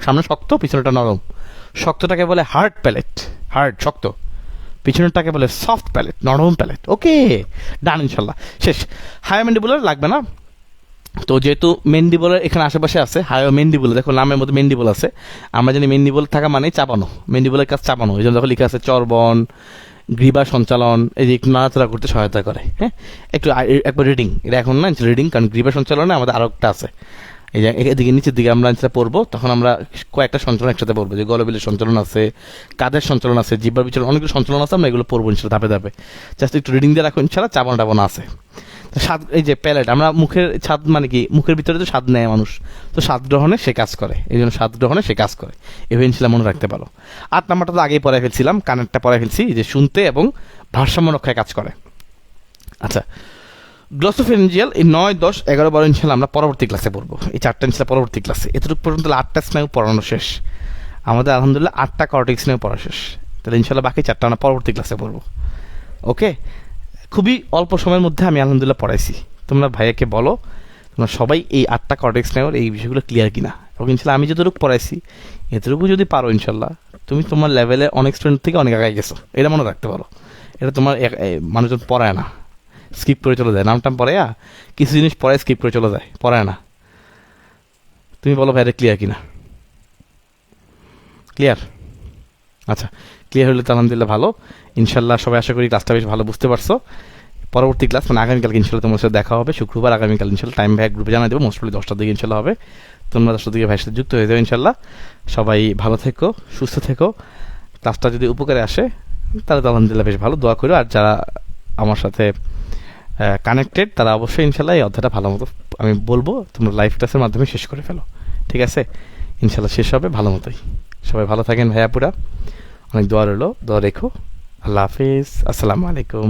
সামনে শক্ত, পিছনেটা নরম। শক্তটাকে বলে হার্ড প্যালেট, হার্ড শক্ত। পিছনেরটাকে বলে সফট প্যালেট, নরম প্যালেট। ওকে, ডান, ইনশাল্লাহ শেষ। হায়ার ম্যান্ডিবুলার লাগবে না। তো যেহেতু মেন্ডিবুলার এখানে আশেপাশে আছে, হায়ার মেন্ডিবুলার, দেখো নামের মধ্যে মেন্ডিবুল আছে, আমরা জানি মেন্ডিবুল থাকা মানে চাপানো, মেন্ডিবুলের কাজ চাপানো। এই জন্য দেখো লিখা আছে চর্বণ, গ্রীবা সঞ্চালন, এই যে একটু নাড়াচাড়া করতে সহায়তা করে। হ্যাঁ, একটু একবার রিডিং, এটা এখন না রিডিং, কারণ গ্রীবা সঞ্চালনে আমাদের আরও একটা আছে। এই যে এদিকে নিচের দিকে আমরা যেটা পড়বো, তখন আমরা কয়েকটা সঞ্চালন একসাথে পড়বো, যে গলবিলের সঞ্চালন আছে, কাদের সঞ্চালন আছে, জিব্বার বিচলন, অনেকগুলো সঞ্চালন আছে, আমরা এগুলো পড়বো ইনশাল্লাহ ধাপে ধাপে। জাস্ট একটু রিডিং দিয়ে রাখো ইনশাল্লাহ, চাবানো টাবানো আছে। স্বাদ, এই যে প্যালেট, আমরা মুখের স্বাদ মানে কি, মুখের ভিতরে তো স্বাদ নেয় মানুষ, তো স্বাদ গ্রহণে সে কাজ করে, এই জন্য স্বাদ গ্রহণে সে কাজ করে। এভাবে ইনশাল্লাহ মনে রাখতে পারো। 8 নাম্বারটা তো আগেই পড়াই ফেলছিলাম, কানেরটা পড়াই ফেলছি, যে শুনতে এবং ভারসাম্য রক্ষায় কাজ করে। আচ্ছা, গ্লসোফেঞ্জিয়াল এই 9, 10, 11, 12 ইনশাল্লাহ আমরা পরবর্তী ক্লাসে পড়বো। এই 4টা ইনশাল্লাহ পরবর্তী ক্লাসে। এতটুকু পর্যন্ত 8টা স্নায়ু পড়ানো শেষ আমাদের, আলহামদুলিল্লাহ 8টা কর্টিক স্নায়ু পড়া শেষ। তাহলে ইনশাল্লাহ বাকি 4টা আমরা পরবর্তী ক্লাসে পড়বো। ওকে, খুবই অল্প সময়ের মধ্যে আমি আলহামদুলিল্লাহ পড়াইছি। তোমরা ভাইয়াকে বলো তোমরা সবাই এই 8টা কর্টেক্স স্নায়ুর এই বিষয়গুলো ক্লিয়ার কিনা, এবং ইনশাল্লাহ আমি যতটুকু পড়াইছি এতটুকু যদি পারো ইনশাল্লাহ তুমি তোমার লেভেলে অনেক স্টুডেন্ট থেকে অনেক আগে গেছো, এটা মনে রাখতে পারো। এটা তোমার মানুষজন পড়ায় না, স্কিপ করে চলে যায়, নামটাম পড়ায়া কিছু জিনিস পড়ায় স্কিপ করে চলে যায়, পড়ায় না। তুমি বলো ভাই এটা ক্লিয়ার কিনা? ক্লিয়ার? আচ্ছা, ক্লিয়ার হলে তো আলহামদুলিল্লাহ ভালো। ইনশাল্লাহ সবাই আশা করি ক্লাসটা বেশ ভালো বুঝতে পারছো। পরবর্তী ক্লাস মানে আগামীকালকে ইনশাল্লাহ তোমার সাথে দেখা হবে, শুক্রবার আগামীকাল ইনশাল্লাহ। টাইম ভাই গ্রুপে জানাই দেবো, মোস্ট প্রবলি 10টার দিকে ইনশাল্লাহ হবে। তোমরা 10টার দিকে ভাইয়ের সাথে যুক্ত হয়ে যাবে ইনশাল্লাহ। সবাই ভালো থেকো, সুস্থ থেকো। ক্লাসটা যদি উপকারে আসে তাহলে তো আলহামদুলিল্লাহ বেশ ভালো, দোয়া করো। আর যারা আমার সাথে কানেক্টেড তারা অবশ্যই ইনশাল্লাহ এই অধ্যায়টা ভালো মতো আমি বলবো তোমরা লাইভ ক্লাসের মাধ্যমে শেষ করে ফেলো, ঠিক আছে? ইনশাল্লাহ শেষ হবে ভালো মতোই। সবাই ভালো থাকেন ভাইয়াপুরা, অনেক দোয়া রইলো, দোয়া রেখো। আল্লাহ হাফিজ, আসসালামু আলাইকুম।